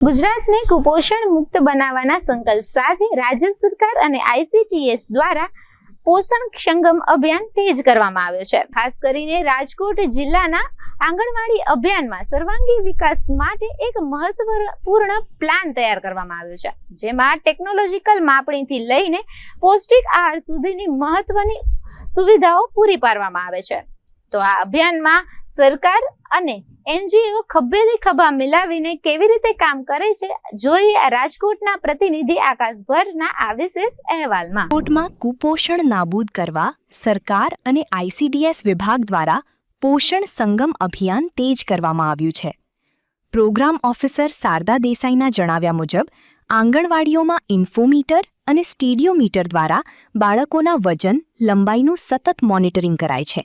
ગુજરાતને કુપોષણ મુક્ત બનાવવાના સંકલ્પ સાથે રાજ્ય સરકાર અને ICTS દ્વારા પોષણ સંગમ અભિયાન તેજ કરવામાં આવ્યો છે। ખાસ કરીને રાજકોટ જિલ્લાના આંગણવાડી અભિયાનમાં સર્વાંગી વિકાસ માટે એક મહત્વપૂર્ણ પ્લાન તૈયાર કરવામાં આવ્યો છે, જેમાં ટેકનોલોજીકલ માપણીથી લઈને પૌષ્ટિક આહાર સુધીની મહત્વની સુવિધાઓ પૂરી પાડવામાં આવે છે। તો આ અભિયાનમાં સરકાર અને NGO ખભેથી ખભા મિલાવીને કેવી રીતે કામ કરે છે, જોઈએ રાજકોટના પ્રતિનિધિ આકાશ ભટ્ટના આ વિશેષ અહેવાલમાં। રાજકોટમાં કુપોષણ નાબૂદ કરવા સરકાર અને ICDS વિભાગ દ્વારા પોષણ સંગમ અભિયાન તેજ કરવામાં આવ્યું છે। પ્રોગ્રામ ઓફિસર શારદા દેસાઈના જણાવ્યા મુજબ આંગણવાડીઓમાં ઇન્ફોમીટર અને સ્ટેડિયોમીટર દ્વારા બાળકોના વજન, લંબાઈનું સતત મોનિટરિંગ કરાય છે।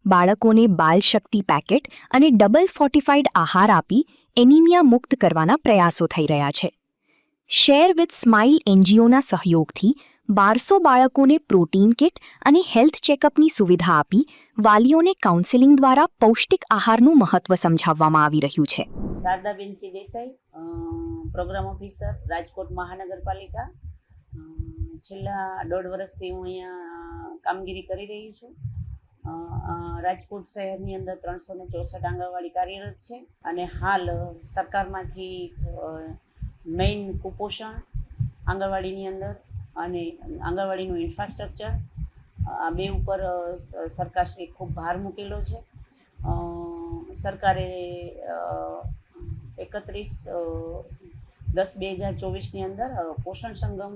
બાળકોને બાલ શક્તિ પેકેટ અને ડબલ ફોર્ટિફાઈડ આહાર આપી એનિમિયા મુક્ત કરવાના પ્રયાસો થઈ રહ્યા છે। શેર વિથ સ્માઇલ NGOના સહયોગથી 1200 બાળકોને પ્રોટીન કિટ અને હેલ્થ ચેકઅપની સુવિધા આપી વાલીઓને કાઉન્સેલિંગ દ્વારા પૌષ્ટિક આહારનું મહત્વ સમજાવવામાં આવી રહ્યું છે। Shardaben C Desai, programme officer, Rajkot મહાનગરપાલિકા। છેલ્લા 1.5 વર્ષથી હું અહીંયા કામગીરી કરી રહી છું। રાજકોટ શહેરની અંદર 364 આંગણવાડી કાર્યરત છે અને હાલ સરકારમાંથી મેઇન કુપોષણ આંગણવાડીની અંદર અને આંગણવાડીનું ઇન્ફ્રાસ્ટ્રક્ચર આ બે ઉપર સરકારશ્રી ખૂબ ભાર મૂકેલો છે। સરકારે 31/10/2024ની અંદર પોષણ સંગમ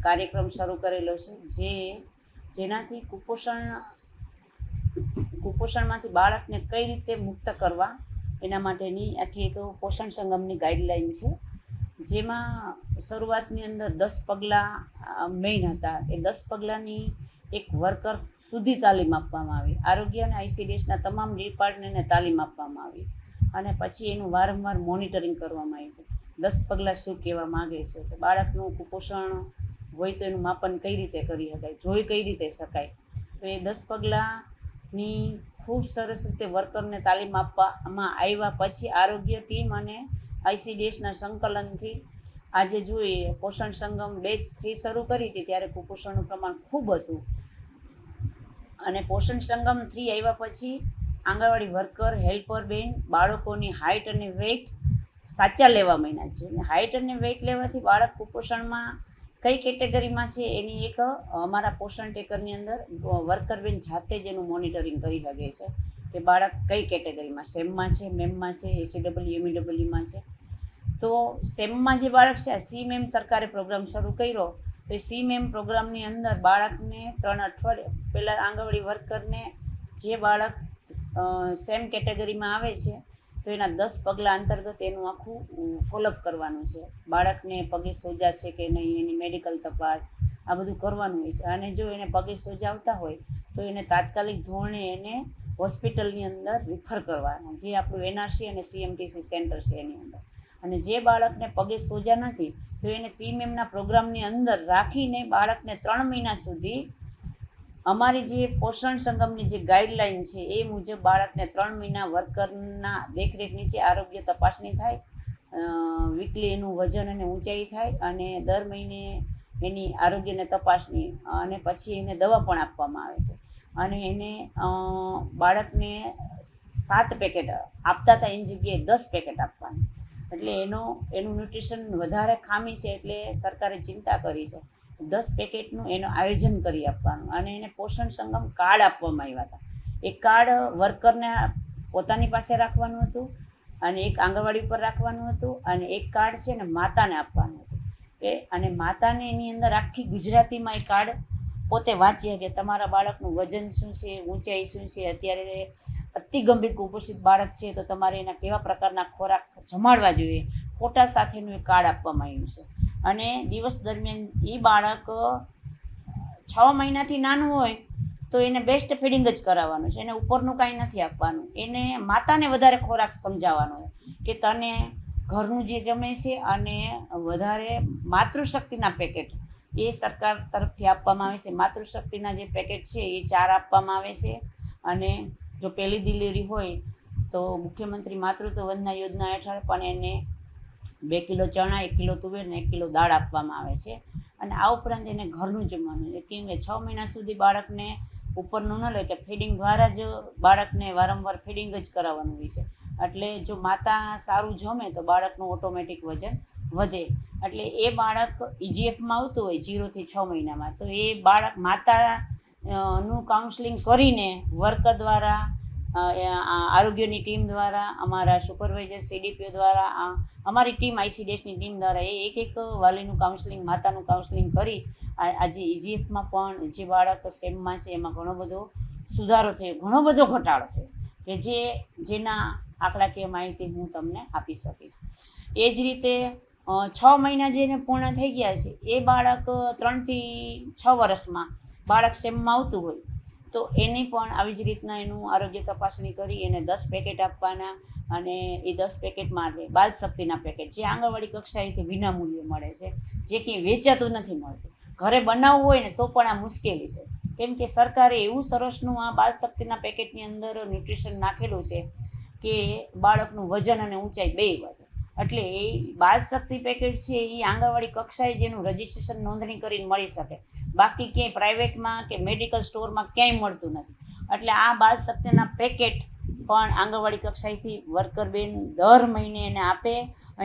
કાર્યક્રમ શરૂ કરેલો છે, જેનાથી કુપોષણમાંથી બાળકને કઈ રીતે મુક્ત કરવા એના માટેની આખી એક પોષણ સંગમની ગાઈડલાઈન છે, જેમાં શરૂઆતની અંદર 10 પગલાં મેઇન હતા। એ 10 પગલાંની એક વર્કર સુધી તાલીમ આપવામાં આવી, આરોગ્ય અને ICDSના તમામ ડિપાર્ટમેન્ટને તાલીમ આપવામાં આવી અને પછી એનું વારંવાર મોનિટરિંગ કરવામાં આવ્યું। 10 પગલાં શું કહેવા માગે છે કે બાળકનું કુપોષણ હોય તો એનું માપન કઈ રીતે કરી શકાય, જોઈ કઈ રીતે શકાય। તો એ 10 પગલાંની ખૂબ સરસ રીતે વર્કરને તાલીમ આપવામાં આવ્યા પછી આરોગ્ય ટીમ અને ICDSના સંકલનથી આજે જોઈએ પોષણ સંગમ 2થી શરૂ કરી હતી ત્યારે કુપોષણનું પ્રમાણ ખૂબ હતું અને પોષણ સંગમ 3 આવ્યા પછી આંગણવાડી વર્કર, હેલ્પર બેન બાળકોની હાઇટ અને વેઇટ સાચા લેવા માંડ્યા છે। હાઇટ અને વેઇટ લેવાથી બાળક કુપોષણમાં કઈ કેટેગરીમાં છે એની એક અમારા પોષણ ટેકરની અંદર વર્કર બેન જાતે જ એનું મોનિટરિંગ કરી શકે છે કે બાળક કઈ કેટેગરીમાં, સેમમાં છે, મેમમાં છે, ACEEમાં છે। તો સેમમાં જે બાળક છે આ CMEM સરકારે પ્રોગ્રામ શરૂ કર્યો, તો એ CMEM પ્રોગ્રામની અંદર બાળકને 3 અઠવાડિયા પહેલાં આંગણવાડી વર્કરને જે બાળક સેમ કેટેગરીમાં આવે છે તો એના 10 પગલાં અંતર્ગત એનું આખું ફોલોઅપ કરવાનું છે। બાળકને પગે સોજા છે કે નહીં, એની મેડિકલ તપાસ આ બધું કરવાનું હોય છે અને જો એને પગે સોજા આવતા હોય તો એને તાત્કાલિક ધોરણે એને હોસ્પિટલની અંદર રિફર કરવાના, જે આપણું NRC અને CMTC સેન્ટર છે એની અંદર। અને જે બાળકને પગે સોજા નથી તો એને CMEMના પ્રોગ્રામની અંદર રાખીને બાળકને 3 મહિના સુધી અમારી જે પોષણ સંગમની જે ગાઈડલાઈન છે એ મુજબ બાળકને 3 મહિના વર્કરના દેખરેખ નીચે આરોગ્ય તપાસણી થાય, વીકલી એનું વજન અને ઊંચાઈ થાય અને દર મહિને એની આરોગ્યને તપાસણી અને પછી એને દવા પણ આપવામાં આવે છે અને એને બાળકને 7 પેકેટ આપતા હતા એની જગ્યાએ 10 પેકેટ આપવાનું, એટલે એનું ન્યુટ્રિશન વધારે ખામી છે એટલે સરકારે ચિંતા કરી છે। 10 પેકેટનું એનું આયોજન કરી આપવાનું અને એને પોષણ સંગમ કાર્ડ આપવામાં આવ્યા હતા। એ કાર્ડ વર્કરને પોતાની પાસે રાખવાનું હતું અને એક આંગણવાડી પર રાખવાનું હતું અને એક કાર્ડ છે ને માતાને આપવાનું હતું અને માતાને એની અંદર આખી ગુજરાતીમાં એ કાર્ડ પોતે વાંચીએ કે તમારા બાળકનું વજન શું છે, ઊંચાઈ શું છે, અત્યારે અતિ ગંભીર કુપોષિત બાળક છે તો તમારે એના કેવા પ્રકારના ખોરાક જમાડવા જોઈએ, ફોટા સાથેનું એ કાર્ડ આપવામાં આવ્યું છે। અને દિવસ દરમિયાન એ બાળક 6 મહિનાથી નાનું હોય તો એને બેસ્ટ ફીડિંગ જ કરાવવાનું છે, એને ઉપરનું કાંઈ નથી આપવાનું, એને માતાને વધારે ખોરાક સમજાવવાનો કે તને ઘરનું જે જમે છે અને વધારે માતૃશક્તિના પેકેટ એ સરકાર તરફથી આપવામાં આવે છે। માતૃશક્તિના જે પેકેટ છે એ 4 આપવામાં આવે છે અને જો પહેલી ડિલિવરી હોય તો મુખ્યમંત્રી માતૃત્વ વંદના યોજના હેઠળ પણ એને 2 કિલો ચણા, 1 કિલો તુવેર ને 1 કિલો દાળ આપવામાં આવે છે. અને આ ઉપરાંત એને ઘરનું જમવાનું છે, કેમ કે 6 મહિના સુધી બાળકને ઉપરનું ન લે, કે ફીડિંગ દ્વારા જ બાળકને વારંવાર ફીડિંગ જ કરાવવાનું હોય છે. એટલે જો માતા સારું જમે તો બાળકનું ઓટોમેટિક વજન વધે. એટલે એ બાળક EGF-માં આવતું હોય 0 થી 6 મહિનામાં, તો એ બાળક માતાનું કાઉન્સલિંગ કરીને વર્કર દ્વારા, આરોગ્યની ટીમ દ્વારા, અમારા સુપરવાઇઝર CDPO દ્વારા, અમારી ટીમ ICDSની ટીમ દ્વારા એ એક વાલીનું કાઉન્સલિંગ, માતાનું કાઉન્સલિંગ કરી આજે EGF-માં પણ જે બાળક સેમમાં છે એમાં ઘણો બધો સુધારો થયો, ઘણો બધો ઘટાડો થયો, કે જેના આંકડાકીય માહિતી હું તમને આપી શકીશ. એ જ રીતે 6 મહિના જેને પૂર્ણ થઈ ગયા છે એ બાળક 3 થી 6 વર્ષમાં બાળક સેમમાં આવતું હોય તો એની પણ આવી જ રીતના એનું આરોગ્ય તપાસણી કરી એને 10 પેકેટ આપવાના. અને એ 10 પેકેટમાં એટલે બાલ શક્તિના પેકેટ જે આંગણવાડી કક્ષાએથી વિનામૂલ્યે મળે છે, જે કંઈ વેચાતું નથી મળતું. ઘરે બનાવવું હોય ને તો પણ આ મુશ્કેલી છે, કેમ કે સરકારે એવું સરસનું આ બાલ શક્તિના પેકેટની અંદર ન્યુટ્રિશન નાખેલું છે કે બાળકનું વજન અને ઊંચાઈ બેય વધે. એટલે એ બાલ શક્તિ પેકેટ છે એ આંગણવાડી કક્ષાએ જેનું રજિસ્ટ્રેશન, નોંધણી કરીને મળી શકે, બાકી ક્યાંય પ્રાઇવેટમાં કે મેડિકલ સ્ટોરમાં ક્યાંય મળતું નથી. એટલે આ બાલ શક્તિના પેકેટ પણ આંગણવાડી કક્ષાએથી વર્કર બેન દર મહિને એને આપે,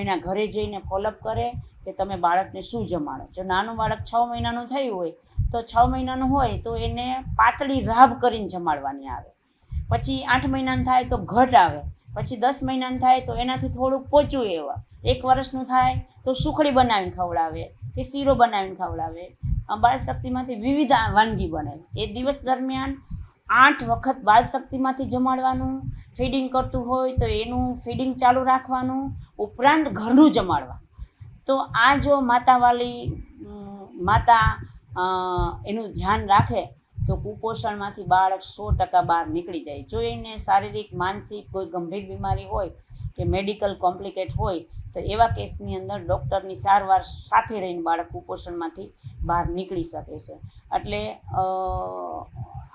એના ઘરે જઈને ફોલોઅપ કરે કે તમે બાળકને શું જમાડો. જો નાનું બાળક 6 મહિનાનું થયું હોય તો 6 મહિનાનું હોય તો એને પાતળી રાબ કરીને જમાડવાની આવે, પછી 8 મહિનાનું થાય તો ઘટ આવે, પછી 10 મહિનાનું થાય તો એનાથી થોડુંક પોચું એવા, 1 વર્ષનું થાય તો સુખડી બનાવીને ખવડાવે કે શીરો બનાવીને ખવડાવે. બાલ શક્તિમાંથી વિવિધ વાનગી બને. એ દિવસ દરમિયાન 8 વખત બાલ શક્તિમાંથી જમાડવાનું. ફીડિંગ કરતું હોય તો એનું ફીડિંગ ચાલુ રાખવાનું, ઉપરાંત ઘરનું જમાડવાનું. તો આ જો માતા એનું ધ્યાન રાખે તો કુપોષણમાંથી બાળક 100% બહાર નીકળી જાય. જો એને શારીરિક, માનસિક કોઈ ગંભીર બીમારી હોય કે મેડિકલ કોમ્પ્લિકેટ હોય તો એવા કેસની અંદર ડૉક્ટરની સારવાર સાથે રહીને બાળક કુપોષણમાંથી બહાર નીકળી શકે છે. એટલે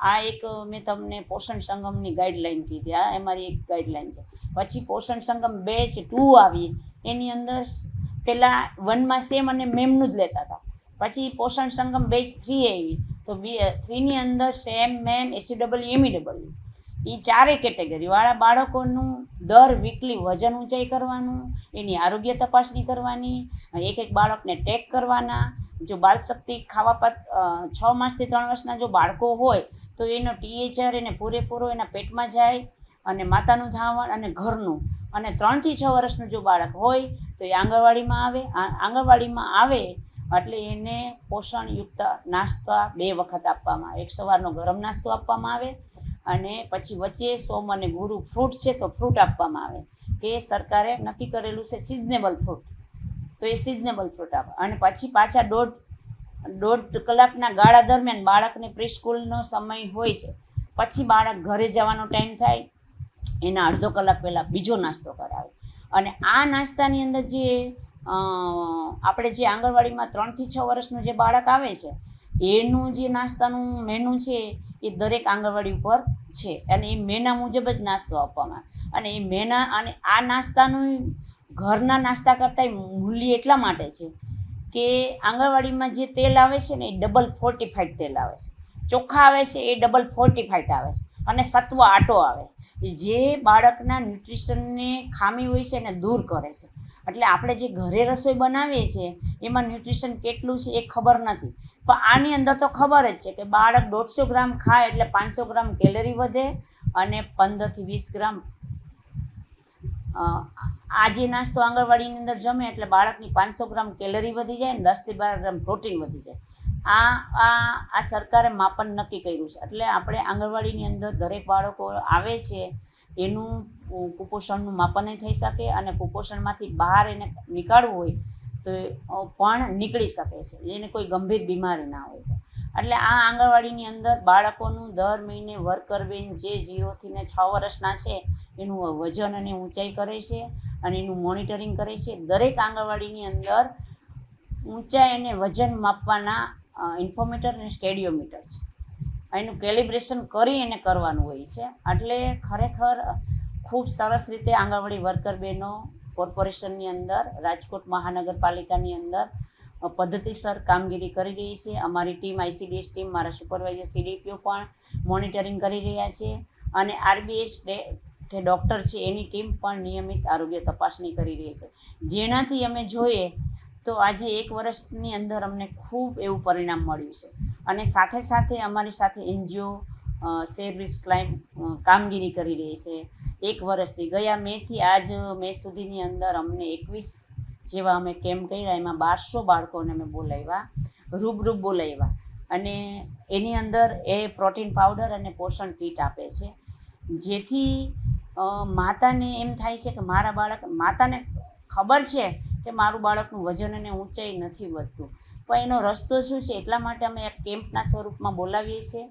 આ એક મેં તમને પોષણ સંગમની ગાઈડલાઈન કીધી, આ અમારી એક ગાઈડલાઈન છે. પછી પોષણ સંગમ બેચ 2 આવી, એની અંદર પહેલાં 1માં સેમ અને મેમનું જ લેતા હતા. પછી પોષણ સંગમ બેચ 3 આવી તો 3ની અંદર સેમ, મેમ, SCW, MEW એ 4 કેટેગરીવાળા બાળકોનું દર વીકલી વજન ઊંચાઈ કરવાનું, એની આરોગ્ય તપાસણી કરવાની, એક બાળકને ટેગ કરવાના. જો બાલશક્તિ ખાવા 6 માસથી 3 વર્ષના જો બાળકો હોય તો એનો THR એને પૂરેપૂરો એના પેટમાં જાય, અને માતાનું ધાવણ અને ઘરનું. અને 3 થી 6 વર્ષનું જો બાળક હોય તો એ આંગણવાડીમાં આવે. આંગણવાડીમાં આવે એટલે એને પોષણયુક્ત નાસ્તા 2 વખત આપવામાં આવે. એક સવારનો ગરમ નાસ્તો આપવામાં આવે, અને પછી વચ્ચે સોમ અને ગુરુ ફ્રૂટ છે તો ફ્રૂટ આપવામાં આવે, કે સરકારે નક્કી કરેલું છે સિઝનેબલ ફ્રૂટ, તો એ સિઝનેબલ ફ્રૂટ આપે. અને પછી પાછા દોઢ કલાકના ગાળા દરમિયાન બાળકને પ્રીસ્કૂલનો સમય હોય છે, પછી બાળક ઘરે જવાનો ટાઈમ થાય એના અડધો કલાક પહેલાં બીજો નાસ્તો કરાવે. અને આ નાસ્તાની અંદર જે આપણે જે આંગણવાડીમાં 3 થી 6 વર્ષનું જે બાળક આવે છે એનું જે નાસ્તાનું મેનુ છે એ દરેક આંગણવાડી ઉપર છે, અને એ મેના મુજબ જ નાસ્તો આપવામાં આવે. અને એ મેના અને આ નાસ્તાનું ઘરના નાસ્તા કરતાં મૂલ્ય એટલા માટે છે કે આંગણવાડીમાં જે તેલ આવે છે ને એ ડબલ ફોર્ટિફાઈડ તેલ આવે છે, ચોખ્ખા આવે છે એ ડબલ ફોર્ટિફાઈડ આવે છે, અને સત્વ આટો આવે જે બાળકના ન્યુટ્રિશનને ખામી હોય છે એને દૂર કરે છે. એટલે આપણે જે ઘરે રસોઈ બનાવીએ છીએ એમાં ન્યુટ્રિશન કેટલું છે એ ખબર નથી, પણ આની અંદર તો ખબર જ છે કે બાળક 150 ગ્રામ ખાય એટલે 500 ગ્રામ કેલરી વધે, અને 15 થી 20 ગ્રામ આ જે નાસ્તો આંગણવાડીની અંદર જમે એટલે બાળકની 500 ગ્રામ કેલરી વધી જાય અને 10 થી 12 ગ્રામ પ્રોટીન વધી જાય. આ સરકારે માપન નક્કી કર્યું છે. એટલે આપણે આંગણવાડીની અંદર દરેક બાળકો આવે છે એનું કુપોષણનું માપન થઈ શકે, અને કુપોષણમાંથી બહાર એને નીકાળવું હોય તો પણ નીકળી શકે છે, એને કોઈ ગંભીર બીમારી ના હોય છે. એટલે આ આંગણવાડીની અંદર બાળકોનું દર મહિને વર્કર બેન જે 0 થી 6 વર્ષના છે એનું વજન અને ઊંચાઈ કરે છે, અને એનું મોનિટરિંગ કરે છે. દરેક આંગણવાડીની અંદર ઊંચાઈ અને વજન માપવાના ઇન્ફોમીટર અને સ્ટેડિયોમીટર છે, એનું કેલિબ્રેશન કરી એને કરવાનું હોય છે. એટલે ખરેખર ખૂબ સરસ રીતે આંગણવાડી વર્કર બહેનો કોર્પોરેશનની અંદર, રાજકોટ મહાનગરપાલિકાની અંદર પદ્ધતિસર કામગીરી કરી રહી છે. અમારી ટીમ, ICDS ટીમ, મારા સુપરવાઇઝર CDPO પણ મોનિટરિંગ કરી રહ્યા છે અને RBS જે ડૉક્ટર છે એની ટીમ પણ નિયમિત આરોગ્ય તપાસણી કરી રહી છે. જેનાથી અમે જોઈએ તો આજે 1 વર્ષની અંદર અમને ખૂબ એવું પરિણામ મળ્યું છે. અને સાથે સાથે અમારી સાથે NGO સર્વિસ ક્લાઇમ કામગીરી કરી રહી છે. 1 વર્ષથી ગયા મેથી આજ મે સુધીની અંદર અમને 21 જેવા અમે કેમ્પ કર્યા. એમાં 1200 બાળકોને અમે બોલાવ્યા, રૂબરૂ બોલાવ્યા અને એની અંદર એ પ્રોટીન પાવડર અને પોષણ કીટ આપે છે. જેથી માતાને એમ થાય છે કે માતાને ખબર છે કે મારું બાળકનું વજન અને ઊંચાઈ નથી વધતું, પણ એનો રસ્તો શું છે, એટલા માટે અમે એક કેમ્પના સ્વરૂપમાં બોલાવીએ છીએ.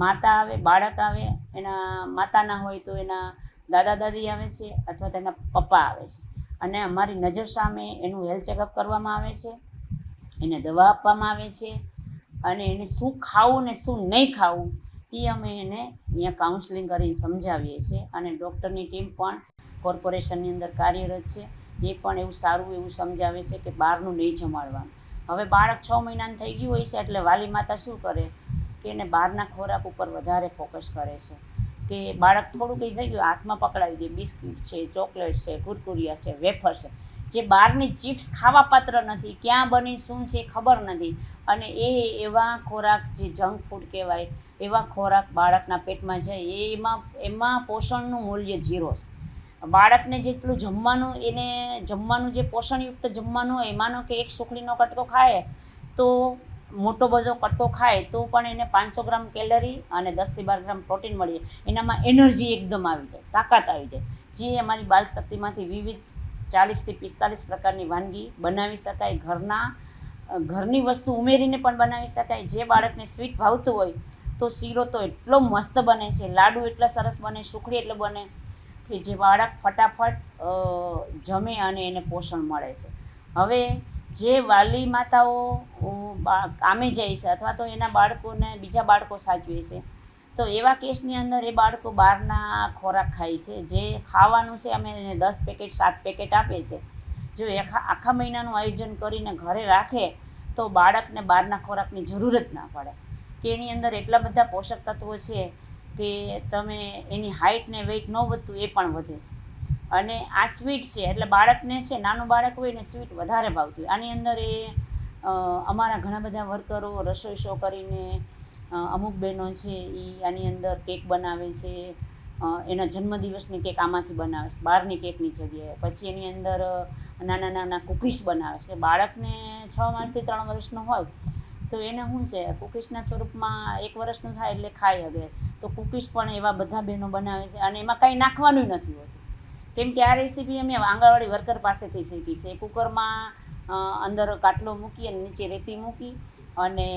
માતા આવે, બાળક આવે, એના માતા ના હોય તો એના દાદા દાદી આવે છે અથવા તેના પપ્પા આવે છે અને અમારી નજર સામે એનું હેલ્થ ચેકઅપ કરવામાં આવે છે, એને દવા આપવામાં આવે છે અને એને શું ખાવું ને શું નહીં ખાવું એ અમે એને અહીંયા કાઉન્સલિંગ કરીને સમજાવીએ છીએ. અને ડૉક્ટરની ટીમ પણ કોર્પોરેશનની અંદર કાર્યરત છે. એ પણ એવું સારું એવું સમજાવે છે કે બહારનું નહીં જમાડવાનું. હવે બાળક 6 મહિનાનું થઈ ગયું હોય છે એટલે વાલી માતા શું કરે કે એને બહારના ખોરાક ઉપર વધારે ફોકસ કરે છે કે બાળક થોડું કંઈ થઈ ગયું હાથમાં પકડાવી દે, બિસ્કિટ છે, ચોકલેટ છે, કુરકુરિયા છે, વેફર છે, જે બહારની ચિપ્સ ખાવા પાત્ર નથી, ક્યાં બની શું છે ખબર નથી. અને એવા ખોરાક જે જંક ફૂડ કહેવાય એવા ખોરાક બાળકના પેટમાં જાય એમાં પોષણનું મૂલ્ય 0 છે. બાળકને જેટલું જમવાનું, એને જમવાનું જે પોષણયુક્ત જમવાનું હોય, માનો કે 1 સુખડીનો કટકો ખાય તો મોટો બધો કટકો ખાય તો પણ એને 500 ગ્રામ કેલરી અને 10 થી 12 ગ્રામ પ્રોટીન મળી જાય. એનામાં એનર્જી એકદમ આવી જાય, તાકાત આવી જાય. જે અમારી બાલ શક્તિમાંથી વિવિધ 40 થી 45 પ્રકારની વાનગી બનાવી શકાય. ઘરની વસ્તુ ઉમેરીને પણ બનાવી શકાય. જે બાળકને સ્વીટ ભાવતું હોય તો શીરો તો એટલો મસ્ત બને છે, લાડુ એટલા સરસ બને, સુખડી એટલે બને કે જે બાળક ફટાફટ જમે અને એને પોષણ મળે છે. હવે જે વાલી માતાઓ કામે જાય છે અથવા તો એના બાળકોને બીજા બાળકો સાચવે છે તો એવા કેસની અંદર એ બાળકો બહારના ખોરાક ખાય છે. જે ખાવાનું છે અમે એને 10 પેકેટ 7 પેકેટ આપીએ છીએ. જો આખા મહિનાનું આયોજન કરીને ઘરે રાખે તો બાળકને બહારના ખોરાકની જરૂર જ ના પડે કે એની અંદર એટલા બધા પોષક તત્વો છે કે તમે એની હાઇટ ને વેઇટ ન વધતું એ પણ વધે છે. અને આ સ્વીટ છે એટલે બાળકને છે, નાનું બાળક હોય ને સ્વીટ વધારે ભાવતું હોય. આની અંદર અમારા ઘણા બધા વર્કરો રસોઈ શો કરીને અમુક બહેનો છે એ આની અંદર કેક બનાવે છે. એના જન્મદિવસની કેક આમાંથી બનાવે છે બહારની કેકની જગ્યાએ. પછી એની અંદર નાના નાના કૂકીઝ બનાવે છે. બાળકને 6 માસથી 3 વર્ષનો હોય તો એને શું છે, કૂકીઝના સ્વરૂપમાં 1 વર્ષનું થાય એટલે ખાઈ હવે તો કૂકીઝ પણ એવા બધા બહેનો બનાવે છે અને એમાં કાંઈ નાખવાનું નથી હોતું. કેમ કે આ રેસીપી અમે આંગણવાડી વર્કર પાસેથી શીખી છે. કુકરમાં અંદર કાટલો મૂકી અને નીચે રેતી મૂકી અને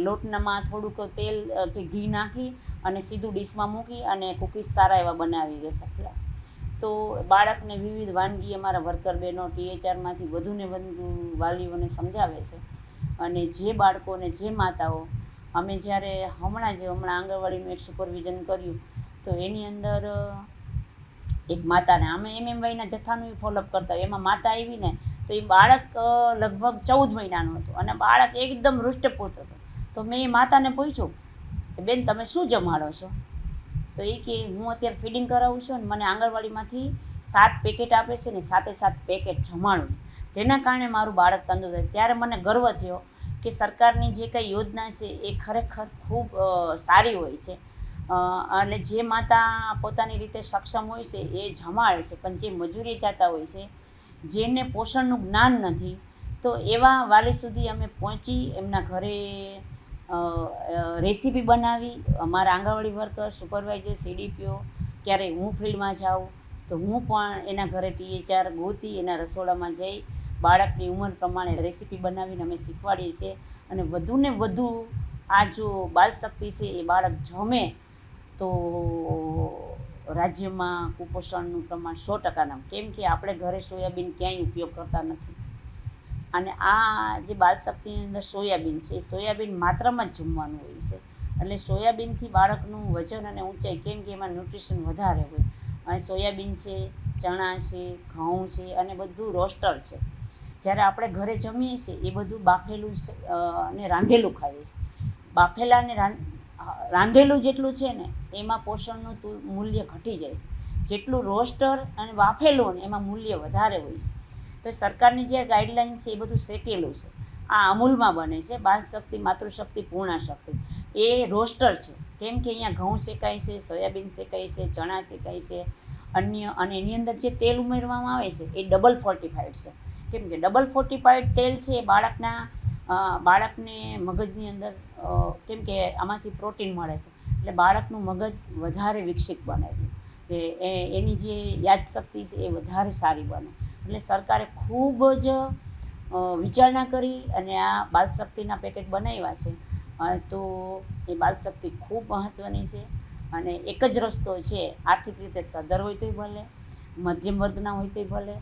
લોટનામાં થોડુંક તેલ કે ઘી નાખી અને સીધું ડીશમાં મૂકી અને કૂકીઝ સારા એવા બનાવી દે શકલા. તો બાળકને વિવિધ વાનગી અમારા વર્કર બહેનો THRમાંથી વધુને વધુ વાલીઓને સમજાવે છે. અને જે બાળકોને, જે માતાઓ, અમે જ્યારે હમણાં આંગણવાડીનું એક સુપરવિઝન કર્યું તો એની અંદર એક માતાને અમે MMYના જથ્થાનું ફોલોઅપ કરતા હોય. એમાં માતા આવી ને તો એ બાળક લગભગ 14 મહિનાનું હતું અને બાળક એકદમ હૃષ્ટપુષ્ટ હતું. તો મેં એ માતાને પૂછ્યું કે બેન તમે શું જમાડો છો? તો એ કે હું અત્યારે ફીડિંગ કરાવું છું અને મને આંગણવાડીમાંથી 7 પેકેટ આપે છે ને 7 પેકેટ જમાડું, તેના કારણે મારું બાળક તંદુરસ્ત. ત્યારે મને ગર્વ થયો કે સરકારની જે કંઈ યોજના છે એ ખરેખર ખૂબ સારી હોય છે. અને જે માતા પોતાની રીતે સક્ષમ હોય છે એ જમાડે છે, પણ જે મજૂરી જતા હોય છે, જેને પોષણનું જ્ઞાન નથી, તો એવા વાલી સુધી અમે પહોંચી એમના ઘરે રેસીપી બનાવી. અમારા આંગણવાડી વર્કર, સુપરવાઇઝર, CDPO, ક્યારેય હું ફિલ્ડમાં જાઉં તો હું પણ એના ઘરે THR ગોતી એના રસોડામાં જઈ બાળકની ઉંમર પ્રમાણે રેસીપી બનાવીને અમે શીખવાડીએ છીએ. અને વધુને વધુ આ જો બાલશક્તિ છે એ બાળક જમે તો રાજ્યમાં કુપોષણનું પ્રમાણ 100%. કેમ કે આપણે ઘરે સોયાબીન ક્યાંય ઉપયોગ કરતા નથી અને આ જે બાલશક્તિની અંદર સોયાબીન છે, સોયાબીન માત્રામાં જ જમવાનું હોય છે. એટલે સોયાબીનથી બાળકનું વજન અને ઊંચાઈ, કેમ કે એમાં ન્યુટ્રિશન વધારે હોય, અને સોયાબીન છે ચણા છે, ઘઉં છે અને બધું રોસ્ટર છે. જ્યારે આપણે ઘરે જમીએ છીએ એ બધું બાફેલું અને રાંધેલું ખાઈએ છીએ. બાફેલા અને રાંધેલું જેટલું છે ને એમાં પોષણનું મૂલ્ય ઘટી જાય છે, જેટલું રોસ્ટર અને બાફેલું ને એમાં મૂલ્ય વધારે હોય છે. તો સરકારની જે ગાઈડલાઇન છે એ બધું શેકેલું છે. આ અમૂલમાં બને છે, બાળ શક્તિ, માતૃશક્તિ, પૂર્ણા શક્તિ. એ રોસ્ટર છે, કેમ કે અહીંયા ઘઉં શેકાય છે, સોયાબીન શેકાય છે, ચણા શેકાય છે અન્ય, અને એની અંદર જે તેલ ઉમેરવામાં આવે છે એ ડબલ ફોર્ટિફાઈડ છે. કેમ કે ડબલ ફોર્ટિફાઈડ તેલ છે એ બાળકને મગજની અંદર, કેમ કે આમાંથી પ્રોટીન મળે છે એટલે બાળકનું મગજ વધારે વિકસિત બને છે, એની જે યાદશક્તિ છે એ વધારે સારી બને. એટલે સરકારે ખૂબ જ વિચારણા કરી અને આ બાળશક્તિના પેકેટ બનાવ્યા છે. તો એ બાળશક્તિ ખૂબ મહત્ત્વની છે અને એક જ રસ્તો છે, આર્થિક રીતે સદ્ધર હોય તોય ભલે, મધ્યમ વર્ગના હોય તોય ભલે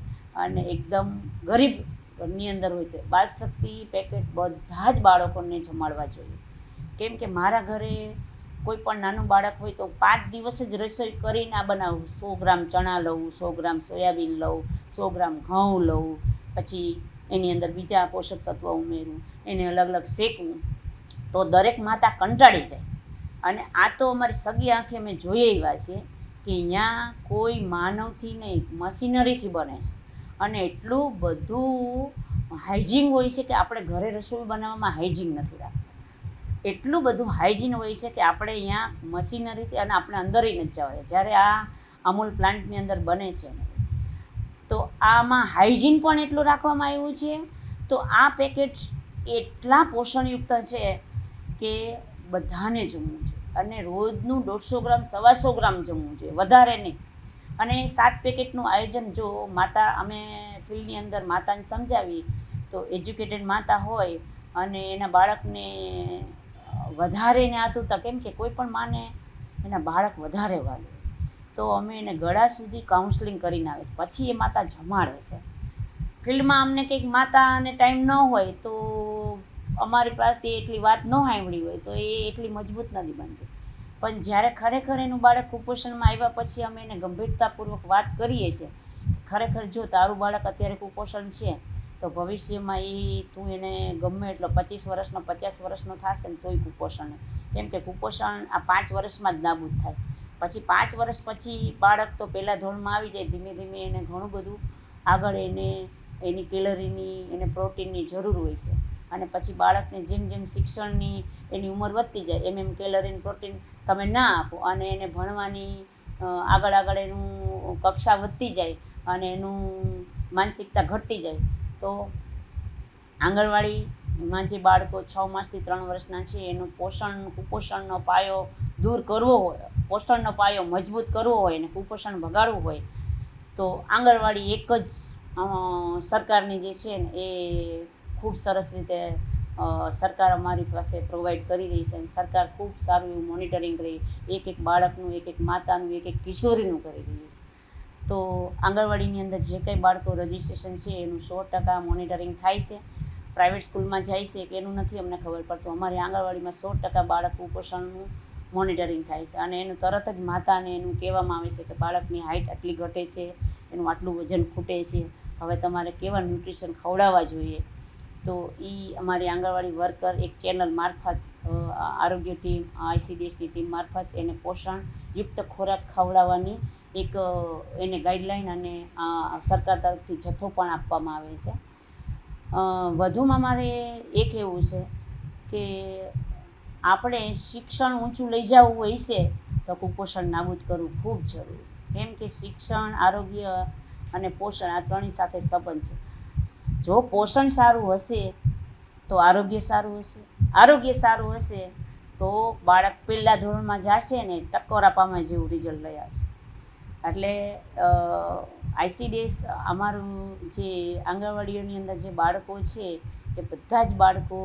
અને એકદમ ગરીબ ઘરની અંદર હોય તો બાળશક્તિ પેકેટ બધા જ બાળકોને જમાડવા જોઈએ. કેમ કે મારા ઘરે કોઈ પણ નાનું બાળક હોય તો 5 દિવસ જ રસોઈ કરીને આ બનાવું. 100 ગ્રામ ચણા લઉં, 100 ગ્રામ સોયાબીન લઉં, 100 ગ્રામ ઘઉં લઉં, પછી એની અંદર બીજા પોષક તત્વો ઉમેરું, એને અલગ અલગ શેકવું, તો દરેક માતા કંટાળી જાય. અને આ તો અમારી સગી આંખે મેં જોઈ આવ્યા છે કે અહીંયા કોઈ માનવથી નહીં, મશીનરીથી બને છે અને એટલું બધું હાઇજીન હોય છે કે આપણે ઘરે રસોઈ બનાવવામાં હાઇજીન નથી રાખતા. એટલું બધું હાઇજીન હોય છે કે આપણે અહીંયા મશીનરીથી, અને આપણે અંદર નથી જવા. જ્યારે આ અમૂલ પ્લાન્ટની અંદર બને છે ને, તો આમાં હાઇજીન પણ એટલું રાખવામાં આવ્યું છે. તો આ પેકેટ એટલા પોષણયુક્ત છે કે બધાને જમવું જોઈએ અને રોજનું 150 ગ્રામ 125 ગ્રામ જમવું જોઈએ, વધારે નહીં. અને 7 પેકેટનું આયોજન જો અમે ફિલ્ડની અંદર માતાને સમજાવી તો એજ્યુકેટેડ માતા હોય અને એના બાળકને વધારે ને આતુરતા, કેમ કે કોઈ પણ માને એના બાળક વધારે વાલે, તો અમે એને ગળા સુધી કાઉન્સલિંગ કરીને આવે છે, પછી એ માતા જમાડે છે. ફિલ્ડમાં અમને કંઈક માતાને ટાઈમ ન હોય તો અમારી પાસે એટલી વાત ન સાંભળી હોય તો એ એટલી મજબૂત નથી બનતી. પણ જ્યારે ખરેખર એનું બાળક કુપોષણમાં આવ્યા પછી અમે એને ગંભીરતાપૂર્વક વાત કરીએ છીએ. ખરેખર જો તારું બાળક અત્યારે કુપોષણ છે તો ભવિષ્યમાં તું એને ગમે એટલો 25 વર્ષનો 50 વર્ષનો થશે ને તોય કુપોષણ, કેમ કે કુપોષણ આ 5 વર્ષમાં જ નાબૂદ થાય. પછી 5 વર્ષ પછી બાળક તો પહેલાં ધોરણમાં આવી જાય, ધીમે ધીમે એને ઘણું બધું આગળ એની કેલરીની, એને પ્રોટીનની જરૂર હોય છે. અને પછી બાળકને જેમ જેમ શિક્ષણની એની ઉંમર વધતી જાય એમ કેલરી, પ્રોટીન તમે ના આપો અને એને ભણવાની આગળ એનું કક્ષા વધતી જાય અને એનું માનસિકતા ઘટતી જાય, તો આંગણવાડીમાં જે બાળકો 6 માસથી 3 વર્ષના છે એનું કુપોષણનો પાયો દૂર કરવો હોય, પોષણનો પાયો મજબૂત કરવો હોય અને કુપોષણ ભગાડવું હોય તો આંગણવાડી એક જ સરકારની જે છે ને એ ખૂબ સરસ રીતે સરકાર અમારી પાસે પ્રોવાઈડ કરી રહી છે. અને સરકાર ખૂબ સારું એવું મોનિટરિંગ કરી, એક બાળકનું, એક માતાનું, એક કિશોરીનું કરી રહી છે. તો આંગણવાડીની અંદર જે કંઈ બાળકો રજિસ્ટ્રેશન છે એનું 100% મોનિટરિંગ થાય છે. પ્રાઇવેટ સ્કૂલમાં જાય છે કે એનું નથી અમને ખબર પડતું. અમારી આંગણવાડીમાં 100% બાળક કુપોષણનું મોનિટરિંગ થાય છે અને એનું તરત જ માતાને એનું કહેવામાં આવે છે કે બાળકની હાઇટ આટલી ઘટે છે, એનું આટલું વજન ખૂટે છે, હવે તમારે કેવા ન્યુટ્રિશન ખવડાવવા જોઈએ. તો એ અમારી આંગણવાડી વર્કર એક ચેનલ મારફત, આરોગ્ય ટીમ, ICDSની ટીમ મારફત એને પોષણયુક્ત ખોરાક ખવડાવવાની એક એને ગાઈડલાઈન અને સરકાર તરફથી જથ્થો પણ આપવામાં આવે છે. વધુમાં મારે એ કહેવું છે કે આપણે શિક્ષણ ઊંચું લઈ જવું હોય છે તો કુપોષણ નાબૂદ કરવું ખૂબ જરૂરી. કેમ કે શિક્ષણ, આરોગ્ય અને પોષણ આ ત્રણેય સાથે સંબંધ છે. જો પોષણ સારું હશે તો આરોગ્ય સારું હશે, આરોગ્ય સારું હશે તો બાળક પહેલાં ધોરણમાં જશે ને ટકોરા પામા જેવું રિઝલ્ટ લઈ આવશે. એટલે ICDS અમારું જે આંગણવાડીઓની અંદર જે બાળકો છે એ બધા જ બાળકો,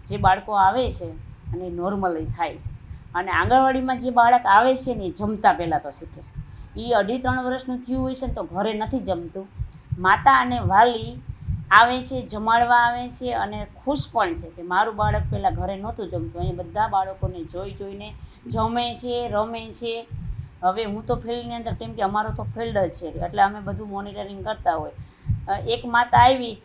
જે બાળકો આવે છે અને નોર્મલી થાય છે. અને આંગણવાડીમાં જે બાળક આવે છે ને એ જમતા પહેલાં તો શીખે છે. એ 2.5-3 વર્ષનું થયું હોય છે ને તો ઘરે નથી જમતું. માતા અને વાલી આવે છે, જમાડવા આવે છે અને ખુશ પણ છે કે મારું બાળક પહેલાં ઘરે નહોતું જમતું, અહીં બધા બાળકોને જોઈને જમે છે, રમે છે. હવે હું તો ફિલ્ડની અંદર, કેમ કે અમારો તો ફિલ્ડ જ છે એટલે અમે બધું મોનિટરિંગ કરતા હોય. એક માતા આવી,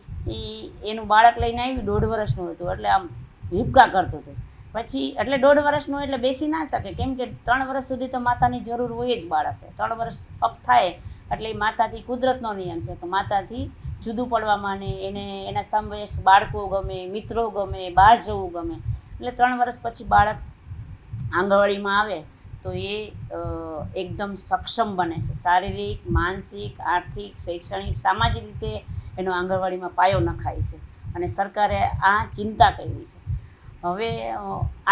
એનું બાળક લઈને આવી, 1.5 વર્ષનું હતું, એટલે આમ હિપકા કરતું હતું. પછી એટલે 1.5 વર્ષનું એટલે બેસી ના શકે, કેમ કે 3 વર્ષ સુધી તો માતાની જરૂર હોય જ બાળકે. 3 વર્ષ અપ થાય એટલે એ માતાથી કુદરતનો નિયમ છે કે માતાથી જુદું પડવામાં ને એને એના સમવયસ્ક બાળકો ગમે, મિત્રો ગમે, બહાર જવું ગમે. એટલે 3 વર્ષ પછી બાળક આંગણવાડીમાં આવે તો એ એકદમ સક્ષમ બને છે, શારીરિક, માનસિક, આર્થિક, શૈક્ષણિક, સામાજિક રીતે એનો આંગણવાડીમાં પાયો નખાય છે. અને સરકારે આ ચિંતા કરી છે. હવે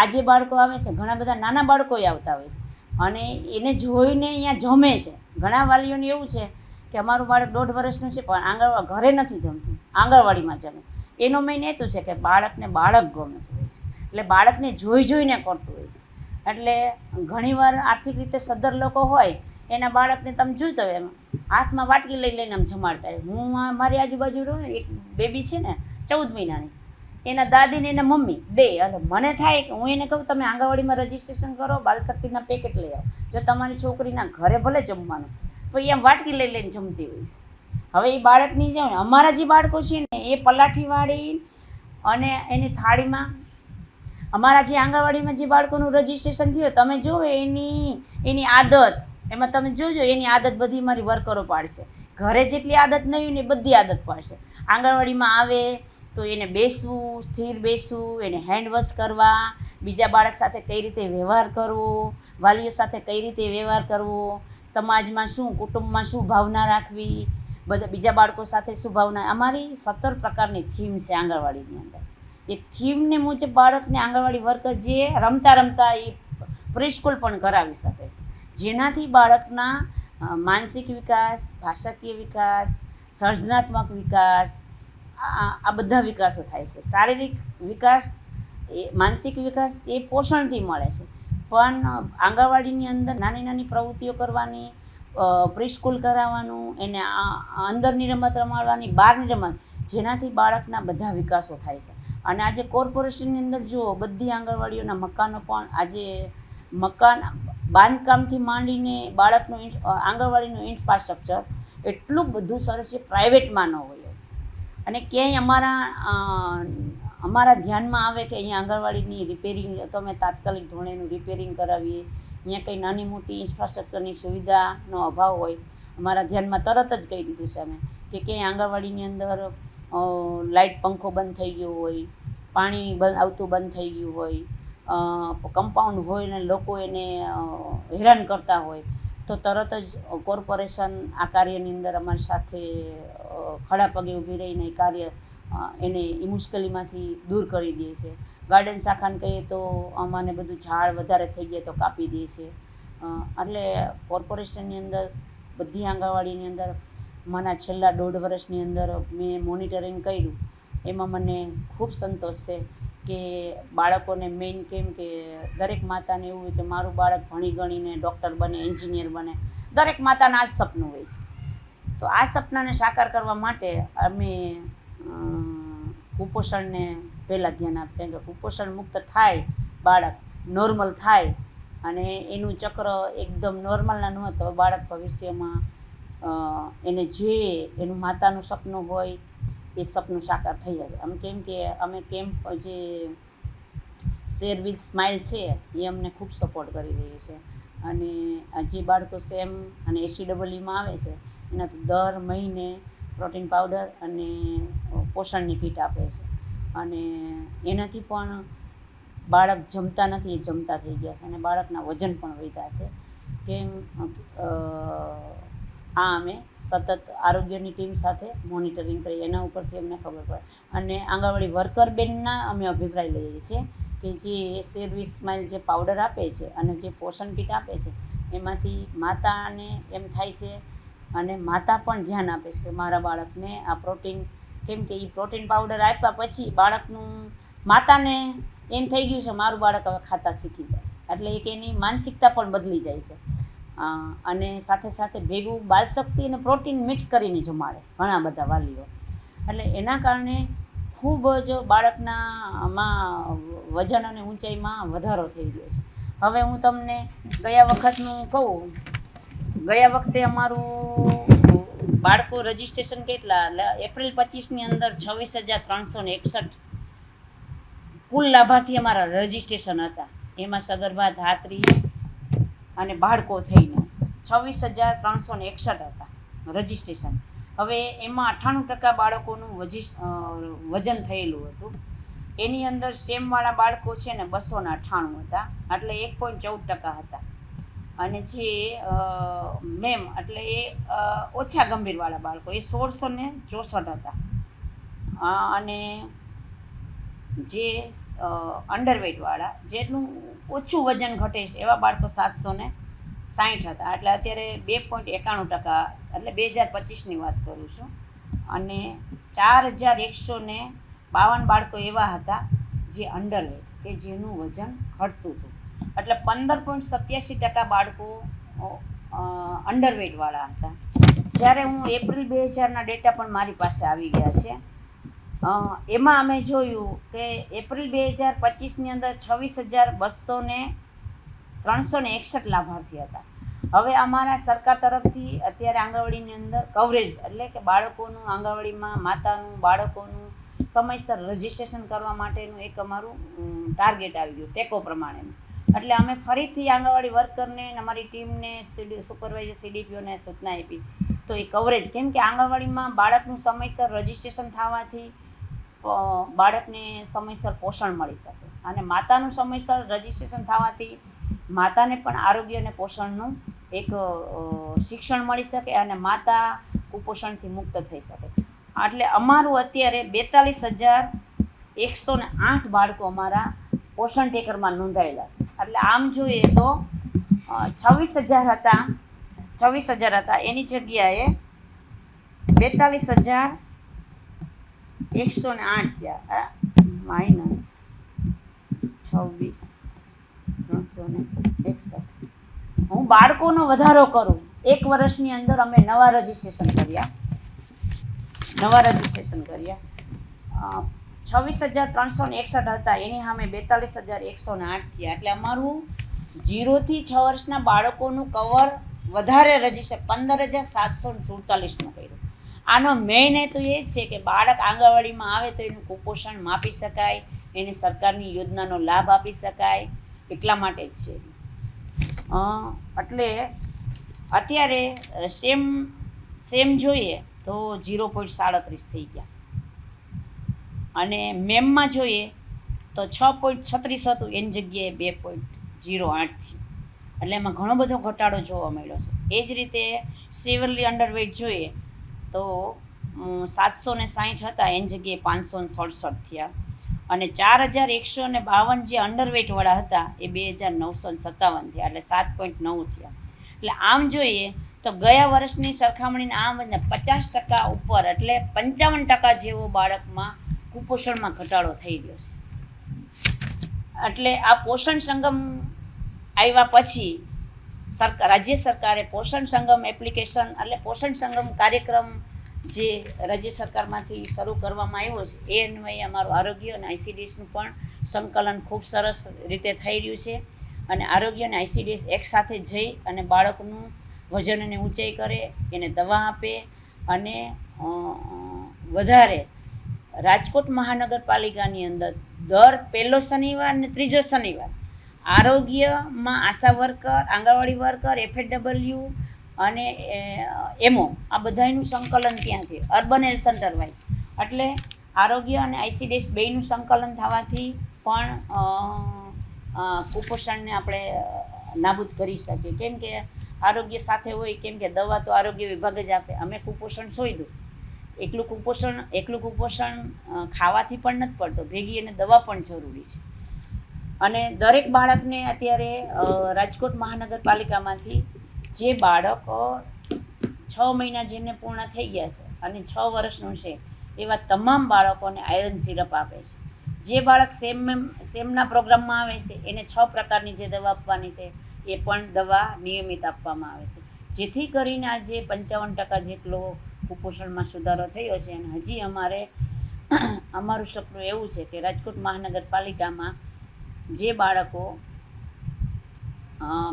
આ જે બાળકો આવે છે, ઘણા બધા નાના બાળકોય આવતા હોય છે અને એને જોઈને અહીંયા જમે છે. ઘણા વાલીઓને એવું છે કે અમારું બાળક 1.5 વર્ષનું છે પણ ઘરે નથી જમતું, આંગણવાડીમાં જમે. એનો મેઇન હેતુ છે કે બાળકને બાળક ગમતું હોય છે, એટલે બાળકને જોઈને કરતું હોય છે. એટલે ઘણીવાર આર્થિક રીતે સદ્ધર લોકો હોય, એના બાળકને તમે જોઈ તો એમ હાથમાં વાટકી લઈને આમ જમાડતા હોય. હું મારી આજુબાજુ રહું, એક બેબી છે ને 14 મહિનાની, એના દાદી ને એના મમ્મી બે. એટલે મને થાય કે હું એને કહું તમે આંગણવાડીમાં રજીસ્ટ્રેશન કરો, બાલશક્તિના પેકેટ લઈ આવો. જો તમારી છોકરીના ઘરે ભલે જમવાનું, પણ એમ વાટકી લઈને જમતી હોય છે. હવે એ બાળકની જે અમારા જે બાળકો છે ને એ પલાઠીવાળી અને એની થાળીમાં, અમારા જે આંગણવાડીમાં જે બાળકોનું રજીસ્ટ્રેશન થયું તમે જુઓ એની આદત, એમાં તમે જોજો એની આદત બધી મારી વર્કરો પાડશે. ઘરે જેટલી આદત નહીં હોય ને બધી આદત પાડશે. આંગણવાડીમાં આવે તો એને બેસવું, સ્થિર બેસવું, એને હેન્ડ વોશ કરવા, બીજા બાળક સાથે કઈ રીતે વ્યવહાર કરવો, વાલીઓ સાથે કઈ રીતે વ્યવહાર કરવો, સમાજમાં શું, કુટુંબમાં શું ભાવના રાખવી, બધા બીજા બાળકો સાથે શું ભાવના. અમારી 17 પ્રકારની થીમ છે આંગણવાડીની અંદર. એ થીમને મુજબ બાળકને આંગણવાડી વર્કર જે રમતા એ પ્રીસ્કૂલ પણ કરાવી શકે છે, જેનાથી બાળકના માનસિક વિકાસ, ભાષાકીય વિકાસ, સર્જનાત્મક વિકાસ, આ બધા વિકાસો થાય છે. શારીરિક વિકાસ, માનસિક વિકાસ એ પોષણથી મળે છે. પણ આંગણવાડીની અંદર નાની નાની પ્રવૃત્તિઓ કરવાની, પ્રીસ્કૂલ કરાવવાનું, એને અંદરની રમત રમાડવાની, બહારની રમત, જેનાથી બાળકના બધા વિકાસો થાય છે. અને આજે કોર્પોરેશનની અંદર જુઓ, બધી આંગણવાડીઓના મકાનો પણ આજે મકાન બાંધકામથી માંડીને બાળકનું આંગણવાડીનું ઇન્ફ્રાસ્ટ્રક્ચર એટલું બધું સરસ છે, પ્રાઇવેટમાં ન હોય. અને ક્યાંય અમારા ધ્યાનમાં આવે કે અહીંયા આંગણવાડીની રિપેરિંગ, તો અમે તાત્કાલિક ધોરણે એનું રિપેરિંગ કરાવીએ. અહીંયા કંઈ નાની મોટી ઇન્ફ્રાસ્ટ્રક્ચરની સુવિધાનો અભાવ હોય, અમારા ધ્યાનમાં તરત જ કહી દીધું છે અમે કે ક્યાંય આંગણવાડીની અંદર લાઇટ પંખો બંધ થઈ ગયો હોય, પાણી આવતું બંધ થઈ ગયું હોય, કમ્પાઉન્ડ હોય ને લોકો એને હેરાન કરતા હોય, તો તરત જ કોર્પોરેશન આ કાર્યની અંદર અમારી સાથે ખડા પગે ઊભી રહીને કાર્ય એને એ મુશ્કેલીમાંથી દૂર કરી દે છે. ગાર્ડન શાખાને કહીએ તો અમને બધું ઝાડ વધારે થઈ ગયા તો કાપી દે છે. એટલે કોર્પોરેશનની અંદર બધી આંગણવાડીની અંદર મારા છેલ્લા 1.5 વર્ષની અંદર મેં મોનિટરિંગ કર્યું, એમાં મને ખૂબ સંતોષ છે કે બાળકોને મેઇન, કેમ કે દરેક માતાને એવું હોય કે મારું બાળક ભણી ગણીને ડૉક્ટર બને, એન્જિનિયર બને. દરેક માતાના આ જ સપનું હોય છે. તો આ સપનાને સાકાર કરવા માટે અમે કુપોષણને પહેલાં ધ્યાન આપીએ. કેમ કે કુપોષણ મુક્ત થાય બાળક, નોર્મલ થાય અને એનું ચક્ર એકદમ નોર્મલના ન હોય તો બાળક ભવિષ્યમાં એને જે એનું માતાનું સપનું હોય એ સપનું સાકાર થઈ જાય. કેમ કે અમે કેમ્પ જે શેર વિથ સ્માઇલ છે એ અમને ખૂબ સપોર્ટ કરી રહી છે. અને જે બાળકો સેમ અને SCEEમાં આવે છે એના તો દર મહિને પ્રોટીન પાવડર અને પોષણની કીટ આપે છે. અને એનાથી પણ બાળક જમતા નથી એ જમતા થઈ ગયા છે અને બાળકના વજન પણ વધ્યા છે. કેમ આ અમે સતત આરોગ્યની ટીમ સાથે મોનિટરિંગ કરીએ, એના ઉપરથી અમને ખબર પડે. અને આંગણવાડી વર્કર બેનના અમે અભિપ્રાય લઈએ છીએ કે જે શેર વિથ સ્માઇલ જે પાવડર આપે છે અને જે પોષણ કીટ આપે છે એમાંથી માતાને એમ થાય છે અને માતા પણ ધ્યાન આપે છે કે મારા બાળકને આ પ્રોટીન, કેમ કે એ પ્રોટીન પાવડર આપ્યા પછી બાળકનું માતાને એમ થઈ ગયું છે મારું બાળક હવે ખાતા શીખી જશે, એટલે એક એની માનસિકતા પણ બદલી જાય છે. અને સાથે સાથે ભેગું બાલશક્તિ અને પ્રોટીન મિક્સ કરીને જમાડે છે ઘણા બધા વાલીઓ. એટલે એના કારણે ખૂબ જ બાળકનામાં વજન અને ઊંચાઈમાં વધારો થઈ ગયો છે. હવે હું તમને ગયા વખતનું કહું. ગયા વખતે અમારું બાળકો રજિસ્ટ્રેશન કેટલા, એપ્રિલ 25ની અંદર 26,361 કુલ લાભાર્થી અમારા રજિસ્ટ્રેશન હતા. એમાં સગર્ભા, ધાત્રી અને બાળકો થઈને 26,361 હતા રજિસ્ટ્રેશન. હવે એમાં 98% બાળકોનું વજન થયેલું હતું. એની અંદર સેમવાળા બાળકો છે ને 298 હતા, એટલે 1.14% હતા. અને જે મેમ એટલે એ ઓછા ગંભીરવાળા બાળકો એ 1,664 હતા. અને જે અંડરવેટવાળા જેટલું ઓછું વજન ઘટે છે એવા બાળકો 760 હતા. એટલે અત્યારે 2.91%, એટલે 2025ની વાત કરું છું. અને 4,152 બાળકો એવા હતા જે અંડરવેટ કે જેનું વજન ઘટતું હતું. એટલે 15.87% બાળકો અંડરવેટવાળા હતા. જ્યારે હું એપ્રિલ 2000ના ડેટા પણ મારી પાસે આવી ગયા છે. એમાં અમે જોયું કે એપ્રિલ 2025ની અંદર 26,361 લાભાર્થી હતા. હવે અમારા સરકાર તરફથી અત્યારે આંગણવાડીની અંદર કવરેજ એટલે કે બાળકોનું આંગણવાડીમાં માતાનું બાળકોનું સમયસર રજિસ્ટ્રેશન કરવા માટેનું એક અમારું ટાર્ગેટ આવી ગયું ટેકો પ્રમાણેનું. એટલે અમે ફરીથી આંગણવાડી વર્કરને અમારી ટીમને સુપરવાઇઝર CDPOને સૂચના આપી તો એ કવરેજ, કેમ કે આંગણવાડીમાં બાળકનું સમયસર રજિસ્ટ્રેશન થવાથી બાળકને સમયસર પોષણ મળી શકે અને માતાનું સમયસર રજિસ્ટ્રેશન થવાથી માતાને પણ આરોગ્ય અને પોષણનું એક શિક્ષણ મળી શકે અને માતા કુપોષણથી મુક્ત થઈ શકે. એટલે અમારું અત્યારે 42,108 બાળકો અમારા પોષણ ટેકરમાં નોંધાયેલા છે. એટલે આમ જોઈએ તો 26,000 હતા એની જગ્યાએ 42,108 થયા માઇનસ 26,361. હું બાળકોનો વધારો કરું, 1 વર્ષની અંદર અમે નવા રજિસ્ટ્રેશન કર્યા 26,361 હતા એની સામે 42,108 થયા. એટલે અમારું 0 થી 6 વર્ષના બાળકોનું કવર વધારે રજિસ્ટર 15,747નું કર્યું. આનો મેઇન હેતુ એ જ છે કે બાળક આંગણવાડીમાં આવે તો એનું કુપોષણ માપી શકાય, એને સરકારની યોજનાનો લાભ આપી શકાય, એટલા માટે જ છે. એટલે અત્યારે સેમ જોઈએ તો 0.37 થઈ ગયા અને મેમમાં જોઈએ તો 6.36 હતું એની જગ્યાએ 2.08 થયું. એટલે એમાં ઘણો બધો ઘટાડો જોવા મળ્યો છે. એ જ રીતે સિવિયરલી અંડરવેટ જોઈએ તો 760 હતા એની જગ્યાએ 567 થયા અને 4,152 જે અંડરવેટવાળા હતા એ 2,957 થયા, એટલે 7.9 થયા. એટલે આમ જોઈએ તો ગયા વર્ષની સરખામણીને આમ 50% ઉપર એટલે 55% જેવો બાળકમાં કુપોષણમાં ઘટાડો થઈ રહ્યો છે. એટલે આ પોષણ સંગમ આવ્યા પછી રાજ્ય સરકારે પોષણ સંગમ એપ્લિકેશન એટલે પોષણ સંગમ કાર્યક્રમ જે રાજ્ય સરકારમાંથી શરૂ કરવામાં આવ્યો છે એ અન્વયે અમારું આરોગ્ય અને ICDSનું પણ સંકલન ખૂબ સરસ રીતે થઈ રહ્યું છે. અને આરોગ્ય અને ICDS એકસાથે જઈ અને બાળકનું વજન અને ઊંચાઈ કરે, એને દવા આપે અને વધારે રાજકોટ મહાનગરપાલિકાની અંદર દર પહેલો શનિવાર અને ત્રીજો શનિવાર આરોગ્યમાં આશા વર્કર, આંગણવાડી વર્કર, FHW અને એમઓ આ બધાનું સંકલન ત્યાંથી અર્બન હેલ્થ સેન્ટર વાઇઝ એટલે આરોગ્ય અને ICDS બેયનું સંકલન થવાથી પણ કુપોષણને આપણે નાબૂદ કરી શકીએ. કેમ કે આરોગ્ય સાથે હોય, કેમ કે દવા તો આરોગ્ય વિભાગ જ આપે. અમે કુપોષણ શોધ્યું, એકલું કુપોષણ ખાવાથી પણ નથી પડતો, ભેગી એને દવા પણ જરૂરી છે. અને દરેક બાળકને અત્યારે રાજકોટ મહાનગરપાલિકામાંથી જે બાળક 6 મહિના જેને પૂર્ણ થઈ ગયા છે અને 6 વર્ષનું છે એવા તમામ બાળકોને આયરન સિરપ આપે છે. જે બાળક સેમના પ્રોગ્રામમાં આવે છે એને 6 પ્રકારની જે દવા આપવાની છે એ પણ દવા નિયમિત આપવામાં આવે છે, જેથી કરીને આજે 55% જેટલો કુપોષણમાં સુધારો થયો છે. અને હજી અમારું સપનું એવું છે કે રાજકોટ મહાનગરપાલિકામાં જે બાળકો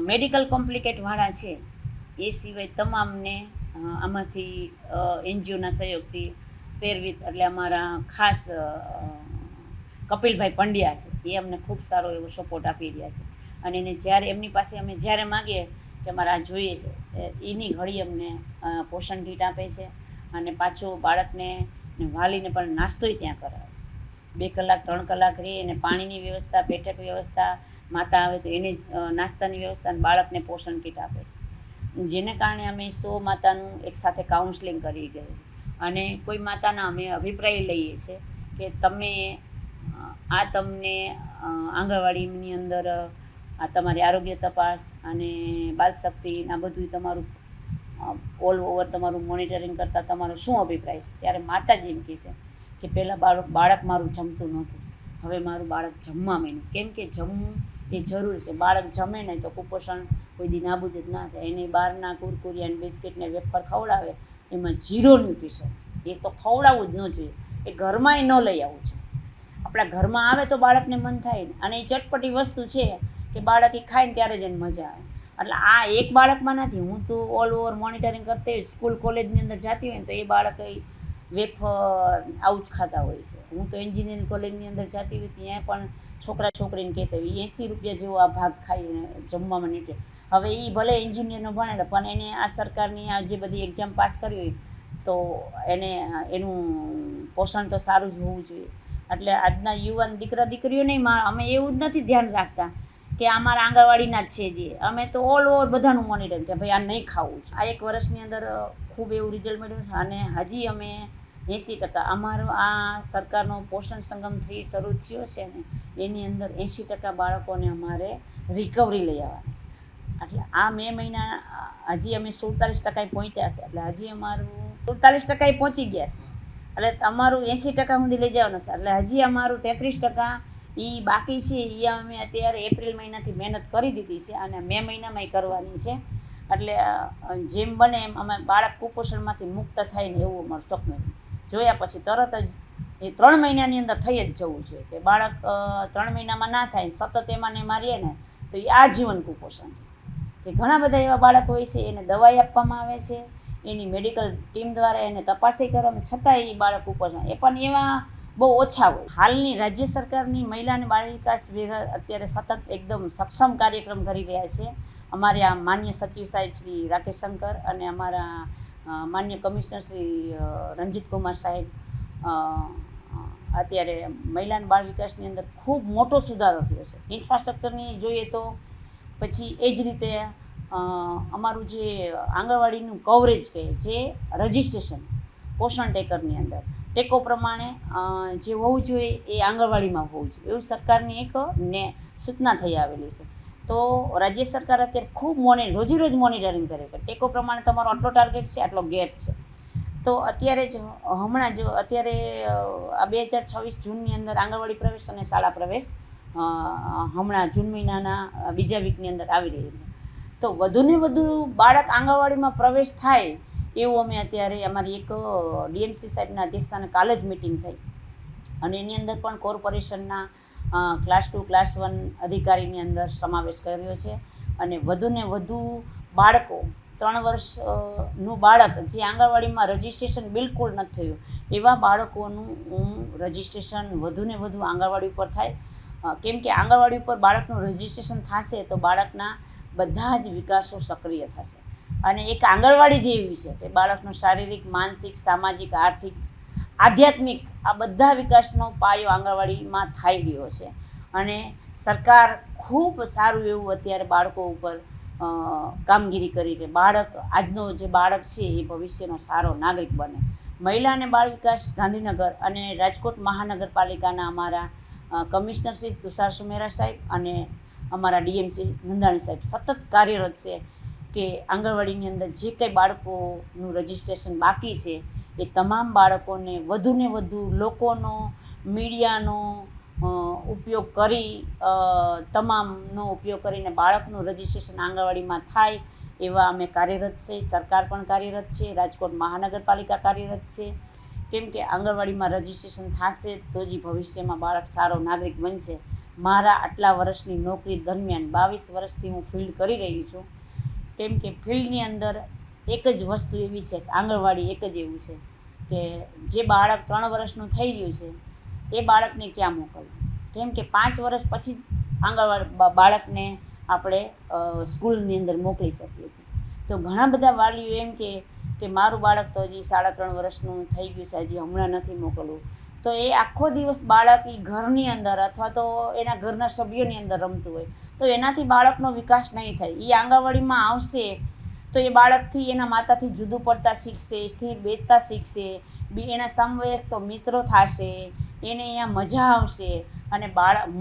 મેડિકલ કોમ્પ્લિકેટવાળા છે એ સિવાય તમામને આમાંથી એનજીઓના સહયોગથી શેરવિત એટલે અમારા ખાસ કપિલભાઈ પંડ્યા છે એ અમને ખૂબ સારો એવો સપોર્ટ આપી રહ્યા છે અને એને જ્યારે એમની પાસે અમે જ્યારે માગીએ કે અમારે આ જોઈએ છે એની ઘડી અમને પોષણ કીટ આપે છે અને પાછું બાળકને ને વાલીને પણ નાસ્તોય ત્યાં કરાવે છે 2 કલાક 3 કલાક રહી અને પાણીની વ્યવસ્થા, બેઠક વ્યવસ્થા, માતા આવે તો એને નાસ્તાની વ્યવસ્થા અને બાળકને પોષણ કીટ આપે છે, જેને કારણે અમે 100 માતાનું એકસાથે કાઉન્સલિંગ કરી ગਏ છે અને કોઈ માતાના અમે અભિપ્રાય લઈએ છીએ કે તમે તમને આંગણવાડીની અંદર આ તમારી આરોગ્ય તપાસ અને બાલશક્તિ આ બધું તમારું ઓલ ઓવર તમારું મોનિટરિંગ કરતાં તમારો શું અભિપ્રાય છે? ત્યારે માતાજી એમ કહે છે કે પહેલાં બાળક મારું જમતું નહોતું, હવે મારું બાળક જમવા માંડ્યું, કેમ કે જમવું એ જરૂર છે. બાળક જમે નહીં તો કુપોષણ કોઈ દી નાબૂદ જ ના થાય. એને બહારના કુરકુરિયા બિસ્કિટને વેફર ખવડાવે એમાં 0 ન્યુટ્રિશન, એ તો ખવડાવવું જ ન જોઈએ, એ ઘરમાંય ન લઈ આવવું જોઈએ. આપણા ઘરમાં આવે તો બાળકને મન થાય ને, અને એ ચટપટી વસ્તુ છે કે બાળક એ ખાય ને ત્યારે જ એને મજા આવે. એટલે આ એક બાળકમાં નથી, હું તો ઓલ ઓવર મોનિટરિંગ કરતી હોય, સ્કૂલ કોલેજની અંદર જતી હોય ને તો એ બાળક વેફર આવું જ ખાતા હોય છે. હું તો એન્જિનિયરિંગ કોલેજની અંદર જતી હોય ત્યાં પણ છોકરા છોકરીને કહેતા હોય 80 રૂપિયા જેવો આ ભાગ ખાઈને જમવામાં નીકળે. હવે એ ભલે એન્જિનિયરનો ભણેલા પણ એને આ સરકારની આ જે બધી એક્ઝામ પાસ કરી હોય તો એનું પોષણ તો સારું જ હોવું જોઈએ. એટલે આજના યુવાન દીકરા દીકરીઓને અમે એવું જ નથી ધ્યાન રાખતા કે અમારા આંગણવાડીના જ છે, જે અમે તો ઓલ ઓવર બધાનું મોનિટર કે ભાઈ આ નહીં ખાવું છે. આ 1 વર્ષની અંદર ખૂબ એવું રિઝલ્ટ મળ્યું છે અને હજી અમે 80% અમારો આ સરકારનો પોષણ સંગમ 3 શરૂ થયો છે ને એની અંદર 80% બાળકોને અમારે રિકવરી લઈ આવવાની છે. એટલે આ મે મહિના હજી અમે 47% પહોંચ્યા છે, એટલે હજી અમારું 47% પહોંચી ગયા છે, એટલે અમારું 80% સુધી લઈ જવાનું છે. એટલે હજી અમારું 33% એ બાકી છે, એ અમે અત્યારે એપ્રિલ મહિનાથી મહેનત કરી દીધી છે અને મે મહિનામાં એ કરવાની છે. એટલે જેમ બને એમ અમે બાળક કુપોષણમાંથી મુક્ત થાય ને એવું અમારું સપનું જોયા પછી તરત જ એ 3 મહિનાની અંદર થઈ જ જવું જોઈએ કે બાળક 3 મહિનામાં ના થાય સતત એમાં ને મારીએ ને તો એ આજીવન કુપોષણ. કે ઘણા બધા એવા બાળકો હોય છે એને દવાઈ આપવામાં આવે છે, એની મેડિકલ ટીમ દ્વારા એને તપાસી કરવામાં, છતાંય એ બાળક કુપોષણ એ પણ એવા બહુ ઓછા હોય. હાલની રાજ્ય સરકારની મહિલા અને બાળ વિકાસ વિભાગ અત્યારે સતત એકદમ સક્ષમ કાર્યક્રમ કરી રહ્યા છે. અમારે આ માન્ય સચિવ સાહેબ શ્રી રાકેશ શંકર અને અમારા માન્ય કમિશનર શ્રી રંજીત કુમાર સાહેબ અત્યારે મહિલા અને બાળ વિકાસની અંદર ખૂબ મોટો સુધારો થયો છે. ઇન્ફ્રાસ્ટ્રક્ચરની જોઈએ તો પછી એ જ રીતે અમારું જે આંગણવાડીનું કવરેજ કહે જે રજિસ્ટ્રેશન પોષણ ટેકરની અંદર ટેકો પ્રમાણે જે હોવું જોઈએ એ આંગણવાડીમાં હોવું જોઈએ એવું સરકારની એક સૂચના થઈ આવેલી છે. તો રાજ્ય સરકાર અત્યારે ખૂબ રોજે રોજ મોનિટરિંગ કરે કે ટેકો પ્રમાણે તમારો આટલો ટાર્ગેટ છે, આટલો ગેપ છે. તો અત્યારે જ હમણાં જો અત્યારે આ 2026 જૂનની અંદર આંગણવાડી પ્રવેશ અને શાળા પ્રવેશ હમણાં જૂન મહિનાના બીજા વીકની અંદર આવી રહી છે. તો વધુને વધુ બાળક આંગણવાડીમાં પ્રવેશ થાય એવું અમે અત્યારે અમારી એક ડીએમસી સાહેબના અધ્યક્ષસ્થાને કાલે જ મિટિંગ થઈ અને એની અંદર પણ કોર્પોરેશનના ક્લાસ 2 ક્લાસ 1 અધિકારીની અંદર સમાવેશ કર્યો છે. અને વધુને વધુ બાળકો 3 વર્ષનું બાળક જે આંગણવાડીમાં રજિસ્ટ્રેશન બિલકુલ નથી થયું એવા બાળકોનું રજિસ્ટ્રેશન વધુને વધુ આંગણવાડી ઉપર થાય. કેમ કે આંગણવાડી ઉપર બાળકનું રજિસ્ટ્રેશન થશે તો બાળકના બધા જ વિકાસો સક્રિય થશે. અને એક આંગણવાડી જ એવી છે કે બાળકનો શારીરિક, માનસિક, સામાજિક, આર્થિક, આધ્યાત્મિક આ બધા વિકાસનો પાયો આંગણવાડીમાં થઈ રહ્યો છે. અને સરકાર ખૂબ સારું એવું અત્યારે બાળકો ઉપર કામગીરી કરી કે બાળક આજનો જે બાળક છે એ ભવિષ્યનો સારો નાગરિક બને. મહિલા અને બાળ વિકાસ ગાંધીનગર અને રાજકોટ મહાનગરપાલિકાના અમારા કમિશનર શ્રી તુષાર સુમેરા સાહેબ અને અમારા ડીએમસી નંદાણી સાહેબ સતત કાર્યરત છે કે આંગણવાડીની અંદર જે કંઈ બાળકોનું રજિસ્ટ્રેશન બાકી છે એ તમામ બાળકોને વધુને વધુ લોકોનો, મીડિયાનો ઉપયોગ કરી તમામનો ઉપયોગ કરીને બાળકનું રજિસ્ટ્રેશન આંગણવાડીમાં થાય એવા અમે કાર્યરત છે. સરકાર પણ કાર્યરત છે, રાજકોટ મહાનગરપાલિકા કાર્યરત છે. કેમ કે આંગણવાડીમાં રજિસ્ટ્રેશન થશે તો જ ભવિષ્યમાં બાળક સારો નાગરિક બનશે મારા આટલા વર્ષની નોકરી દરમિયાન 22 વર્ષથી હું ફિલ્ડ કરી રહી છું. કેમ કે ફિલ્ડની અંદર એક જ વસ્તુ એવી છે કે આંગણવાડી એક જ એવું છે કે જે બાળક 3 વર્ષનું થઈ ગયું છે એ બાળકને ક્યાં મોકલવું. કેમ કે 5 વર્ષ પછી આંગણવાડી બાળકને આપણે સ્કૂલની અંદર મોકલી શકીએ છીએ. તો ઘણા બધા વાલીઓ એમ કે મારું બાળક તો હજી 3.5 વર્ષનું થઈ ગયું છે, હજી હમણાં નથી મોકલવું. તો એ આખો દિવસ બાળક એ ઘરની અંદર અથવા તો એના ઘરના સભ્યોની અંદર રમતું હોય તો એનાથી બાળકનો વિકાસ નહીં થાય. એ આંગણવાડીમાં આવશે તો એ બાળકથી એના માતાથી જુદું પડતા શીખશે, સ્થિર બેસતા શીખશે, એના સમવયસ્ક તો મિત્રો થશે, એને અહીંયા મજા આવશે. અને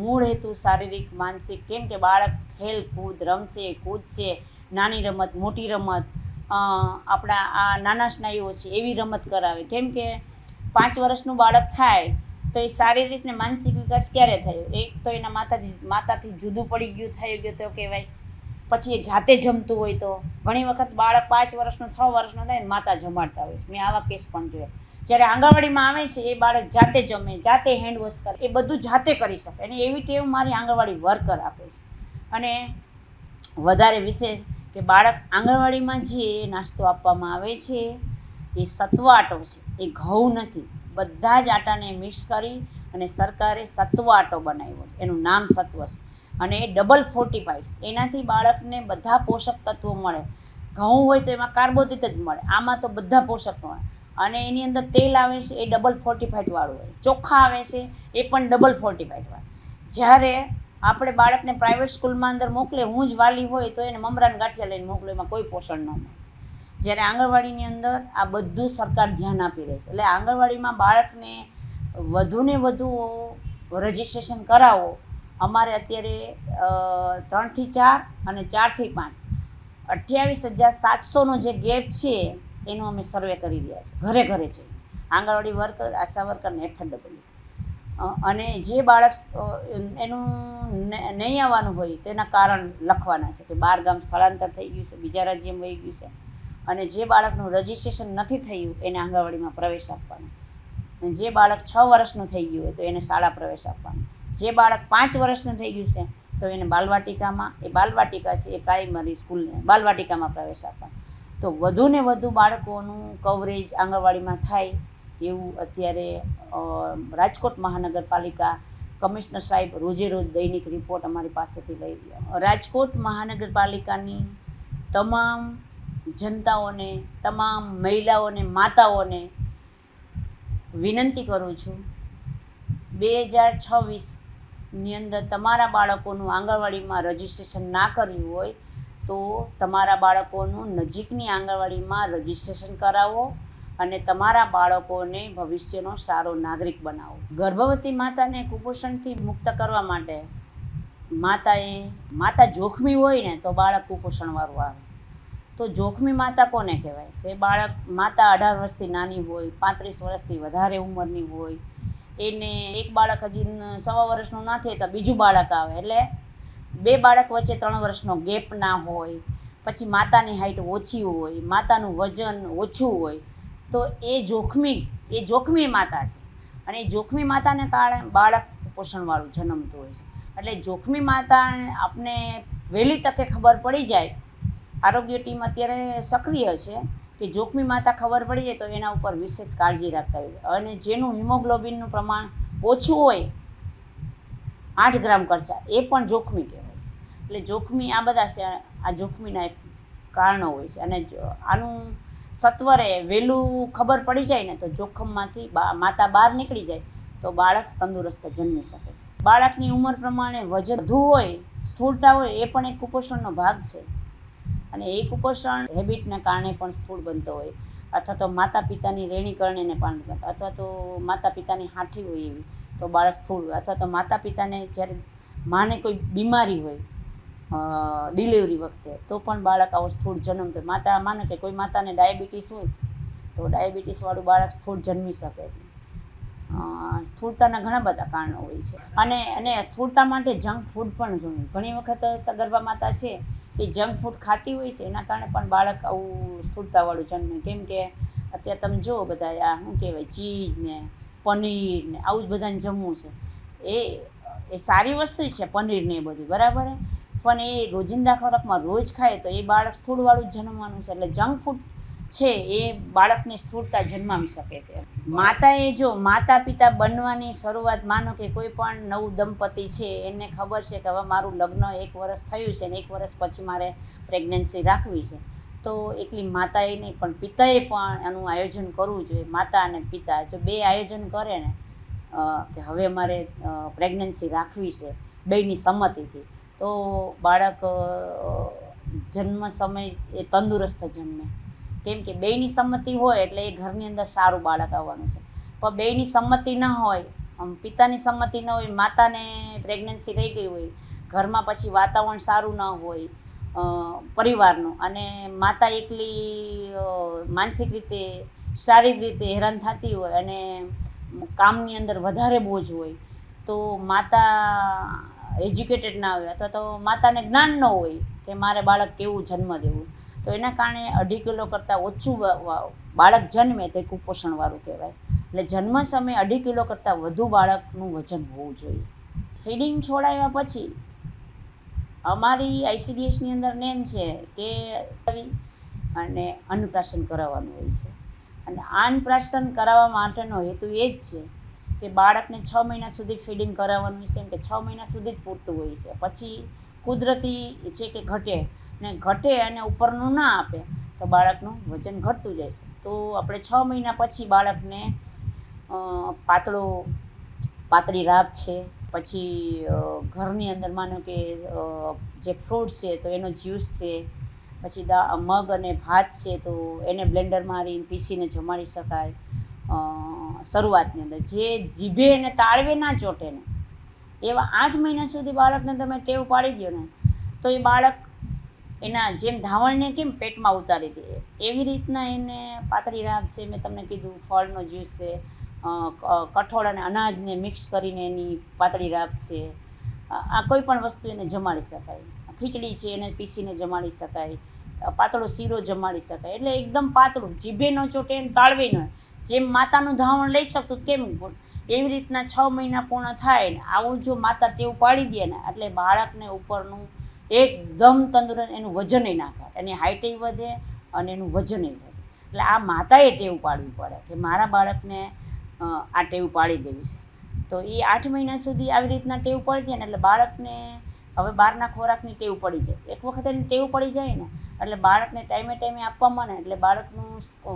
મૂળ હેતુ શારીરિક માનસિક, કેમ કે બાળક ખેલકૂદ રમશે, કૂદશે, નાની રમત મોટી રમત, આપણા આ નાના સ્નાયુઓ છે એવી રમત કરાવે. કેમ કે 5 વર્ષનું બાળક થાય તો એ શારીરિક ને માનસિક વિકાસ ક્યારે થયો? એક તો એના માતાથી જુદું પડી ગયું, થઈ ગયું તો કહેવાય. પછી એ જાતે જમતું હોય તો ઘણી વખત બાળક 5 વર્ષનું 6 વર્ષનું થાય ને માતા જમાડતા હોય છે. મેં આવા કેસ પણ જોયા. જ્યારે આંગણવાડીમાં આવે છે એ બાળક જાતે જમે, જાતે હેન્ડવોશ કરે, એ બધું જાતે કરી શકે. અને એવી ટેવ મારી આંગણવાડી વર્કર આપે છે. અને વધારે વિશેષ કે બાળક આંગણવાડીમાં જે નાસ્તો આપવામાં આવે છે એ સત્વ આટો છે, એ ઘઉં નથી. બધા જ આટાને મિક્સ કરી અને સરકારે સત્વ આટો બનાવ્યો, એનું નામ સત્વ છે. અને એ ડબલ ફોર્ટિફાઈડ, એનાથી બાળકને બધા પોષક તત્વો મળે. ઘઉં હોય તો એમાં કાર્બોદિત જ મળે, આમાં તો બધા પોષક મળે. અને એની અંદર તેલ આવે છે એ ડબલ ફોર્ટિફાઈડવાળું હોય, ચોખ્ખા આવે છે એ પણ ડબલ ફોર્ટિફાઈડવાળા. જ્યારે આપણે બાળકને પ્રાઇવેટ સ્કૂલમાં અંદર મોકલે, હું જ વાલી હોય તો એને મમરાના ગાંઠિયા લઈને મોકલે, એમાં કોઈ પોષણ ન મળે. જ્યારે આંગણવાડીની અંદર આ બધું સરકાર ધ્યાન આપી રહી છે. એટલે આંગણવાડીમાં બાળકને વધુને વધુ રજિસ્ટ્રેશન કરાવો. અમારે અત્યારે 3 થી 4 અને 4 થી 5 28,700નો જે ગેપ છે એનો અમે સર્વે કરી રહ્યા છીએ. ઘરે ઘરે છે આંગણવાડી વર્કર, આશા વર્કર ને FW. અને જે બાળક એનું નહીં આવવાનું હોય તેના કારણ લખવાના છે કે 12 ગામ સ્થળાંતર થઈ ગયું છે, બીજા રાજ્યમાં વહી ગયું છે. અને જે બાળકનું રજિસ્ટ્રેશન નથી થયું એને આંગણવાડીમાં પ્રવેશ આપવાનો. અને જે બાળક 6 વર્ષનું થઈ ગયું હોય તો એને શાળા પ્રવેશ આપવાનો. જે બાળક 5 વર્ષનું થઈ ગયું છે તો એને બાલવાટિકામાં, એ બાલવાટિકા છે એ પ્રાઇમરી સ્કૂલને બાલવાટિકામાં પ્રવેશ આપવાનો. તો વધુને વધુ બાળકોનું કવરેજ આંગણવાડીમાં થાય એવું અત્યારે રાજકોટ મહાનગરપાલિકા કમિશનર સાહેબ રોજે રોજ દૈનિક રિપોર્ટ અમારી પાસેથી લઈ રહ્યા. રાજકોટ મહાનગરપાલિકાની તમામ જનતાઓને, તમામ મહિલાઓને, માતાઓને વિનંતી કરું છું, 2026ની અંદર તમારા બાળકોનું આંગણવાડીમાં રજિસ્ટ્રેશન ના કર્યું હોય તો તમારા બાળકોનું નજીકની આંગણવાડીમાં રજિસ્ટ્રેશન કરાવો અને તમારા બાળકોને ભવિષ્યનો સારો નાગરિક બનાવો. ગર્ભવતી માતાને કુપોષણથી મુક્ત કરવા માટે માતા જોખમી હોય ને તો બાળક કુપોષણવાળું આવે. તો જોખમી માતા કોને કહેવાય? કે માતા 18 વર્ષથી નાની હોય, 35 વર્ષથી વધારે ઉંમરની હોય, એને એક બાળક હજી 1.25 વર્ષનું ના થાય તો બીજું બાળક આવે, એટલે 2 બાળક વચ્ચે 3 વર્ષનો ગેપ ના હોય, પછી માતાની હાઇટ ઓછી હોય, માતાનું વજન ઓછું હોય, તો એ જોખમી માતા છે. અને એ જોખમી માતાને કારણે બાળક કુપોષણવાળું જન્મતું હોય છે. એટલે જોખમી માતાને આપણે વહેલી તકે ખબર પડી જાય. આરોગ્ય ટીમ અત્યારે સક્રિય છે કે જોખમી માતા ખબર પડી જાય તો એના ઉપર વિશેષ કાળજી રાખતા હોય. અને જેનું હિમોગ્લોબિનનું પ્રમાણ ઓછું હોય 8 ગ્રામ કરતાં, એ પણ જોખમી કહેવાય છે. એટલે જોખમી આ બધા છે, આ જોખમીના એક કારણો હોય છે. અને આનું સત્વરે વહેલું ખબર પડી જાય ને તો જોખમમાંથી માતા બહાર નીકળી જાય તો બાળક તંદુરસ્ત જન્મી શકે છે. બાળકની ઉંમર પ્રમાણે વજન વધુ હોય, સ્થૂળતા હોય, એ પણ એક કુપોષણનો ભાગ છે. અને એ કુપોષણ હેબિટના કારણે પણ સ્થૂળ બનતો હોય, અથવા તો માતા પિતાની રેણીકરણીને પણ બનતો, અથવા તો માતા પિતાની હાથી હોય એવી તો બાળક સ્થૂળ હોય, અથવા તો માતા પિતાને જ્યારે માને કોઈ બીમારી હોય ડિલિવરી વખતે તો પણ બાળક આવો સ્થૂળ જન્મતો. માને કે કોઈ માતાને ડાયાબિટીસ હોય તો ડાયાબિટીસવાળું બાળક સ્થૂળ જન્મી શકે. સ્થૂળતાના ઘણા બધા કારણો હોય છે. અને સ્થૂળતા માટે જંક ફૂડ પણ જોઈએ. ઘણી વખત સગર્ભા માતા છે એ જંક ફૂડ ખાતી હોય છે, એના કારણે પણ બાળક આવું સ્થૂળતાવાળું જન્મે. કેમ કે અત્યારે તમે જુઓ બધા આ શું કહેવાય, ચીઝ ને પનીર ને આવું જ બધાને જમવું છે. એ સારી વસ્તુ છે પનીર ને એ બધું બરાબર પણ એ રોજિંદા ખોરાકમાં રોજ ખાય તો એ બાળક સ્થૂળવાળું જ જન્મવાનું છે. એટલે જંક ફૂડ છે એ બાળકને સ્થૂળતા જન્માવી શકે છે. માતાએ જો માતા પિતા બનવાની શરૂઆત, માનો કે કોઈ પણ નવું દંપતી છે એને ખબર છે કે હવે મારું લગ્ન 1 વર્ષ થયું છે ને 1 વર્ષ પછી મારે પ્રેગ્નન્સી રાખવી છે, તો એકલી માતાએ નહીં પણ પિતાએ પણ એનું આયોજન કરવું જોઈએ. માતા અને પિતા જો બે આયોજન કરે ને કે હવે મારે પ્રેગ્નન્સી રાખવી છે બેયની સંમતિથી, તો બાળક જન્મ સમય એ તંદુરસ્ત જન્મે. કેમ કે બેયની સંમતિ હોય એટલે એ ઘરની અંદર સારું બાળક આવવાનું છે. પણ બેયની સંમતિ ન હોય, પિતાની સંમતિ ન હોય, માતાને પ્રેગ્નન્સી રહી ગઈ હોય, ઘરમાં પછી વાતાવરણ સારું ન હોય પરિવારનું, અને માતા એકલી માનસિક રીતે શારીરિક રીતે હેરાન થતી હોય અને કામની અંદર વધારે બોજ હોય, તો માતા એજ્યુકેટેડ ના હોય અથવા તો માતાને જ્ઞાન ન હોય કે મારે બાળક કેવું જન્મ દેવું, તો એના કારણે 2.5 કિલો કરતાં ઓછું બાળક જન્મે તે કુપોષણવાળું કહેવાય. એટલે જન્મ સમયે 2.5 કિલો કરતાં વધુ બાળકનું વજન હોવું જોઈએ. ફીડિંગ છોડાવ્યા પછી અમારી ICDSની અંદર નેમ છે કે અને અન્નપ્રાશન કરાવવાનું હોય છે. અને આ અન્નપ્રાશન કરાવવા માટેનો હેતુ એ જ છે કે બાળકને 6 મહિના સુધી ફીડિંગ કરાવવાનું છે. કેમ કે 6 મહિના સુધી જ પૂરતું હોય છે, પછી કુદરતી છે કે ઘટે અને ઉપરનું ના આપે તો બાળકનું વજન ઘટતું જાય છે. તો આપણે 6 મહિના પછી બાળકને પાતળી રાબ છે, પછી ઘરની અંદર માનો કે જે ફ્રૂટ છે તો એનો જ્યુસ છે, પછી મગ અને ભાત છે તો એને બ્લેન્ડર મારીને પીસીને જમાડી શકાય. શરૂઆતની અંદર જે જીભે અને તાળવે ના ચોટે ને એવા 8 મહિના સુધી બાળકને તમે ટેવ પાડી દો ને, તો એ બાળક એના જેમ ધાવણને કેમ પેટમાં ઉતારી દે એવી રીતના એને પાતળી રાબ છે, મેં તમને કીધું ફળનો જ્યુસ છે, કઠોળ અને અનાજને મિક્સ કરીને એની પાતળી રાબ છે, આ કોઈ પણ વસ્તુ એને જમાડી શકાય. ખીચડી છે એને પીસીને જમાડી શકાય, પાતળો શીરો જમાડી શકાય. એટલે એકદમ પાતળું, જીભે ન ચોટે ને તાળવે ન, જેમ માતાનું ધાવણ લઈ શકતું કેમ એવી રીતના 6 મહિના પૂર્ણ થાય ને આવું જો માતા ટેવ પાડી દે ને એટલે બાળકને ઉપરનું એકદમ તંદુરસ્ત, એનું વજનય ના ઘટે, એની હાઇટે વધે અને એનું વજનય વધે. એટલે આ માતાએ ટેવ પાડવી પડે કે મારા બાળકને આ ટેવ પાડી દેવી છે. તો એ 8 મહિના સુધી આવી રીતના ટેવ પડી જાય ને એટલે બાળકને હવે બહારના ખોરાકની ટેવ પડી જાય. એક વખત એની ટેવ પડી જાય ને એટલે બાળકને ટાઈમે ટાઈમે આપવામાં ને એટલે બાળકનું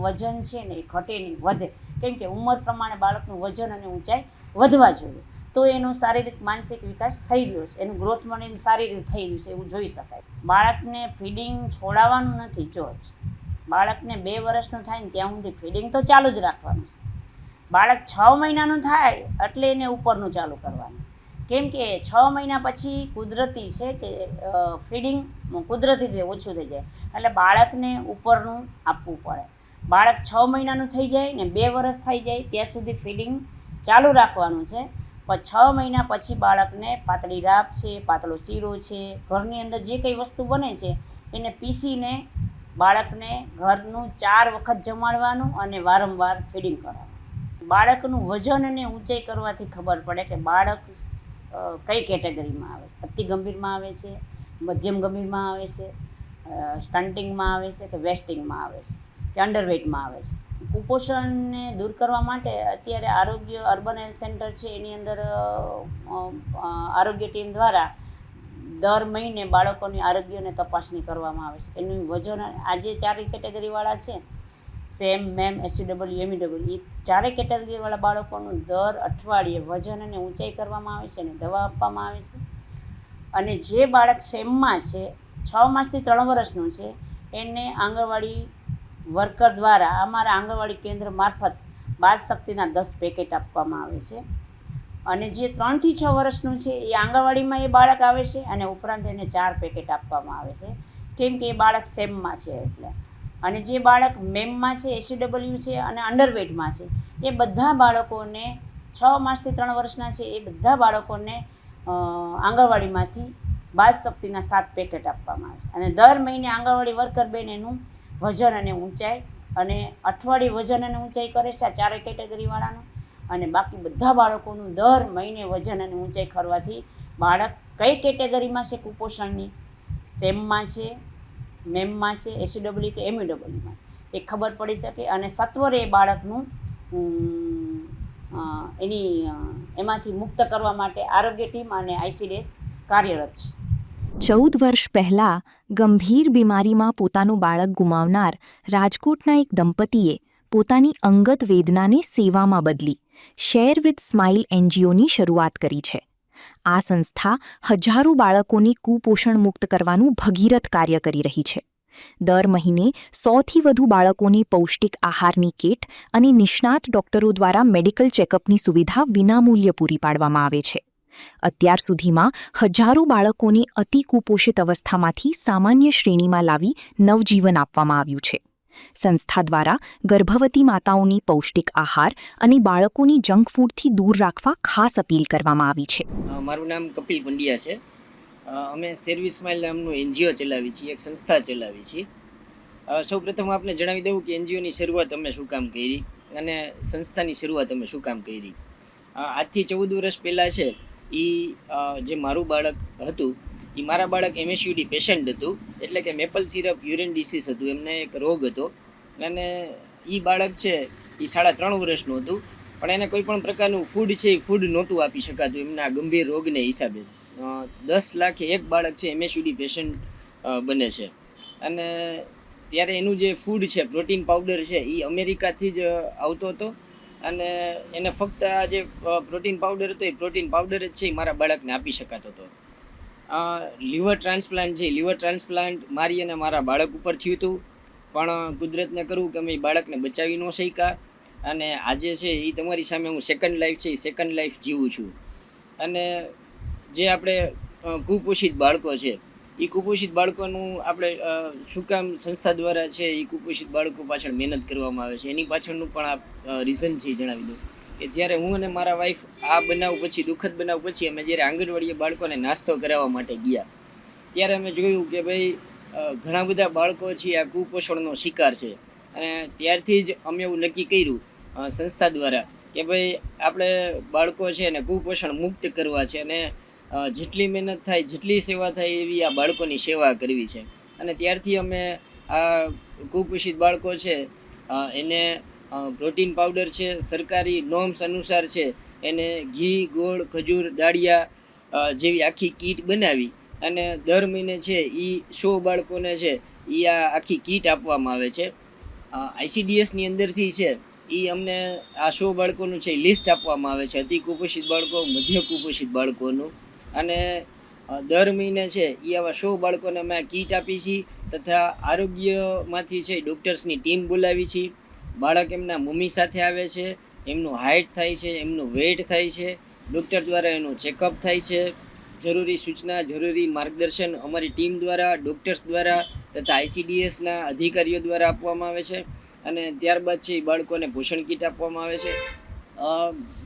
વજન છે ને એ ઘટે નહીં, વધે. કેમ કે ઉંમર પ્રમાણે બાળકનું વજન અને ઊંચાઈ વધવા જોઈએ, તો એનો શારીરિક માનસિક વિકાસ થઈ રહ્યો છે, એનું ગ્રોથ મને સારી રીતે થઈ રહ્યું છે એવું જોઈ શકાય. બાળકને ફીડિંગ છોડાવવાનું નથી. જો બાળકને 2 વર્ષનું થાય ને ત્યાં સુધી ફીડિંગ તો ચાલુ જ રાખવાનું છે. બાળક 6 મહિનાનું થાય એટલે એને ઉપરનું ચાલુ કરવાનું. કેમ કે 6 મહિના પછી કુદરતી છે કે ફીડિંગ કુદરતી રીતે ઓછું થઈ જાય એટલે બાળકને ઉપરનું આપવું પડે. બાળક 6 મહિનાનું થઈ જાય ને 2 વર્ષ થઈ જાય ત્યાં સુધી ફીડિંગ ચાલુ રાખવાનું છે. પણ 6 મહિના પછી બાળકને પાતળી રાબ છે, પાતળો શીરો છે, ઘરની અંદર જે કંઈ વસ્તુ બને છે એને પીસીને બાળકને ઘરનું 4 વખત જમાડવાનું અને વારંવાર ફીડિંગ કરવાનું. બાળકનું વજન અને ઊંચાઈ કરવાથી ખબર પડે કે બાળક કઈ કેટેગરીમાં આવે છે. અતિ ગંભીરમાં આવે છે, મધ્યમ ગંભીરમાં આવે છે, સ્ટન્ટિંગમાં આવે છે કે વેસ્ટિંગમાં આવે છે કે અંડરવેટમાં આવે છે. કુપોષણને દૂર કરવા માટે અત્યારે આરોગ્ય અર્બન હેલ્થ સેન્ટર છે એની અંદર આરોગ્ય ટીમ દ્વારા દર મહિને બાળકોની આરોગ્યને તપાસણી કરવામાં આવે છે. એનું વજન આજે 4 કેટેગરીવાળા છે, સેમ, મેમ, SCW, MEW, એ 4 કેટેગરીવાળા બાળકોનું દર અઠવાડિયે વજન અને ઊંચાઈ કરવામાં આવે છે અને દવા આપવામાં આવે છે. અને જે બાળક સેમમાં છે, 6 માસથી 3 વર્ષનું છે, એને આંગણવાડી વર્કર દ્વારા અમારા આંગણવાડી કેન્દ્ર મારફત બાળ શક્તિના 10 પેકેટ આપવામાં આવે છે. અને જે 3 થી 6 વર્ષનું છે એ આંગણવાડીમાં એ બાળક આવે છે અને ઉપરાંત એને 4 પેકેટ આપવામાં આવે છે. કેમ કે એ બાળક સેમમાં છે એટલે. અને જે બાળક મેમમાં છે, SCW છે અને અંડરવેટમાં છે, એ બધા બાળકોને 6 માસથી 3 વર્ષના છે એ બધા બાળકોને આંગણવાડીમાંથી બાળ શક્તિના 7 પેકેટ આપવામાં આવે છે. અને દર મહિને આંગણવાડી વર્કર બેન એનું વજન અને ઊંચાઈ અને અઠવાડિયે વજન અને ઊંચાઈ કરે છે આ 4 કેટેગરીવાળાનું. અને બાકી બધા બાળકોનું દર મહિને વજન અને ઊંચાઈ ખરવાથી બાળક કઈ કેટેગરીમાં છે કુપોષણની, સેમમાં છે, મેમમાં છે, એસડબલ્યુ કે એમયુડબલ્યુમાં, એ ખબર પડી શકે અને સત્વરે એ બાળકનું એમાંથી મુક્ત કરવા માટે આરોગ્ય ટીમ અને આઈસીડીએસ કાર્યરત છે. 14 વર્ષ પહેલા ગંભીર બીમારીમાં પોતાનું બાળક ગુમાવનાર રાજકોટના એક દંપતીએ પોતાની અંગત વેદનાને સેવામાં બદલી શેર વિથ સ્માઇલ એનજીઓની શરૂઆત કરી છે. આ સંસ્થા હજારો બાળકોને કુપોષણ મુક્ત કરવાનું ભગીરથ કાર્ય કરી રહી છે. દર મહિને 100થી વધુ બાળકોને પૌષ્ટિક આહારની કીટ અને નિષ્ણાત ડોક્ટરો દ્વારા મેડિકલ ચેકઅપની સુવિધા વિનામૂલ્યે પૂરી પાડવામાં આવે છે. અત્યાર સુધીમાં હજારો બાળકોને અતિ કુપોષિત અવસ્થામાંથી સામાન્ય શ્રેણીમાં લાવી નવજીવન આપવામાં આવ્યું છે. સંસ્થા દ્વારા ગર્ભવતી માતાઓની પૌષ્ટિક આહાર અને બાળકોની જંક ફૂડથી દૂર રાખવા ખાસ અપીલ કરવામાં આવી છે. મારું નામ કપિલ પંડ્યા છે. અમે સર્વિસ સ્માઇલ નામનું એનજીઓ ચલાવી છીએ, એક સંસ્થા ચલાવી છીએ. સૌપ્રથમ આપને જણાવી દઉં કે એનજીઓની શરૂઆત અમે શું કામ કરી અને સંસ્થાની શરૂઆત અમે શું કામ કરી. આજથી 14 વર્ષ પહેલાં છે એ જે મારું બાળક હતું એ મારા બાળક MSUD પેશન્ટ હતું, એટલે કે મેપલ સિરપ યુરિન ડિસીઝ હતું, એમને એક રોગ હતો અને એ બાળક છે એ 3.5 વર્ષનું હતું, પણ એને કોઈ પણ પ્રકારનું ફૂડ છે એ ફૂડ નહોતું આપી શકાતું એમના ગંભીર રોગને હિસાબે. 10 લાખે એક બાળક છે MSUD પેશન્ટ બને છે અને ત્યારે એનું જે ફૂડ છે પ્રોટીન પાવડર છે એ અમેરિકાથી જ આવતો હતો અને એને ફક્ત આ જે પ્રોટીન પાવડર હતો એ પ્રોટીન પાવડર જ છે એ મારા બાળકને આપી શકાતો હતો. લીવર ટ્રાન્સપ્લાન્ટ છે, લીવર ટ્રાન્સપ્લાન્ટ મારી અને મારા બાળક ઉપર થયું હતું, પણ કુદરતને કરવું કે અમે બાળકને બચાવી ન શક્યા અને આજે છે એ તમારી સામે હું સેકન્ડ લાઈફ છે એ સેકન્ડ લાઈફ જીવું છું. અને જે આપણે કુપોષિત બાળકો છે એ કુપોષિત બાળકોનું આપણે શું કામ સંસ્થા દ્વારા છે એ કુપોષિત બાળકો પાછળ મહેનત કરવામાં આવે છે, એની પાછળનું પણ આ રીઝન છે એ જણાવી દઉં કે જ્યારે હું અને મારા વાઈફ આ બનાવ પછી, દુઃખદ બનાવ પછી અમે જ્યારે આંગણવાડીએ બાળકોને નાસ્તો કરાવવા માટે ગયા ત્યારે અમે જોયું કે ભાઈ ઘણા બધા બાળકો છે આ કુપોષણનો શિકાર છે અને ત્યારથી જ અમે એવું નક્કી કર્યું સંસ્થા દ્વારા કે ભાઈ આપણે બાળકો છે એને કુપોષણ મુક્ત કરવા છે અને જેટલી મહેનત થાય, જેટલી સેવા થાય એવી આ બાળકોની સેવા કરવી છે. અને ત્યારથી અમે આ કુપોષિત બાળકો છે એને પ્રોટીન પાવડર છે, સરકારી નોર્મ્સ અનુસાર છે એને ઘી, ગોળ, ખજૂર, દાળિયા જેવી આખી કીટ બનાવી અને દર મહિને છે એ 100 બાળકોને છે એ આ આખી કીટ આપવામાં આવે છે. આઈસીડીએસની અંદરથી છે એ અમને આ 100 બાળકોનું છે લિસ્ટ આપવામાં આવે છે, અતિ કુપોષિત બાળકો, મધ્ય કુપોષિત બાળકોનું, અને દર મહિને છે એ આવા 100 બાળકોને અમે આ કીટ આપી છીએ તથા આરોગ્યમાંથી છે ડૉક્ટર્સની ટીમ બોલાવી છીએ. બાળક એમના મમ્મી સાથે આવે છે, એમનું હાઇટ થાય છે, એમનું વેઇટ થાય છે, ડૉક્ટર દ્વારા એનું ચેકઅપ થાય છે, જરૂરી સૂચના, જરૂરી માર્ગદર્શન અમારી ટીમ દ્વારા, ડૉક્ટર્સ દ્વારા તથા આઈસીડીએસના અધિકારીઓ દ્વારા આપવામાં આવે છે. અને ત્યારબાદ છે એ બાળકોને પોષણ કીટ આપવામાં આવે છે.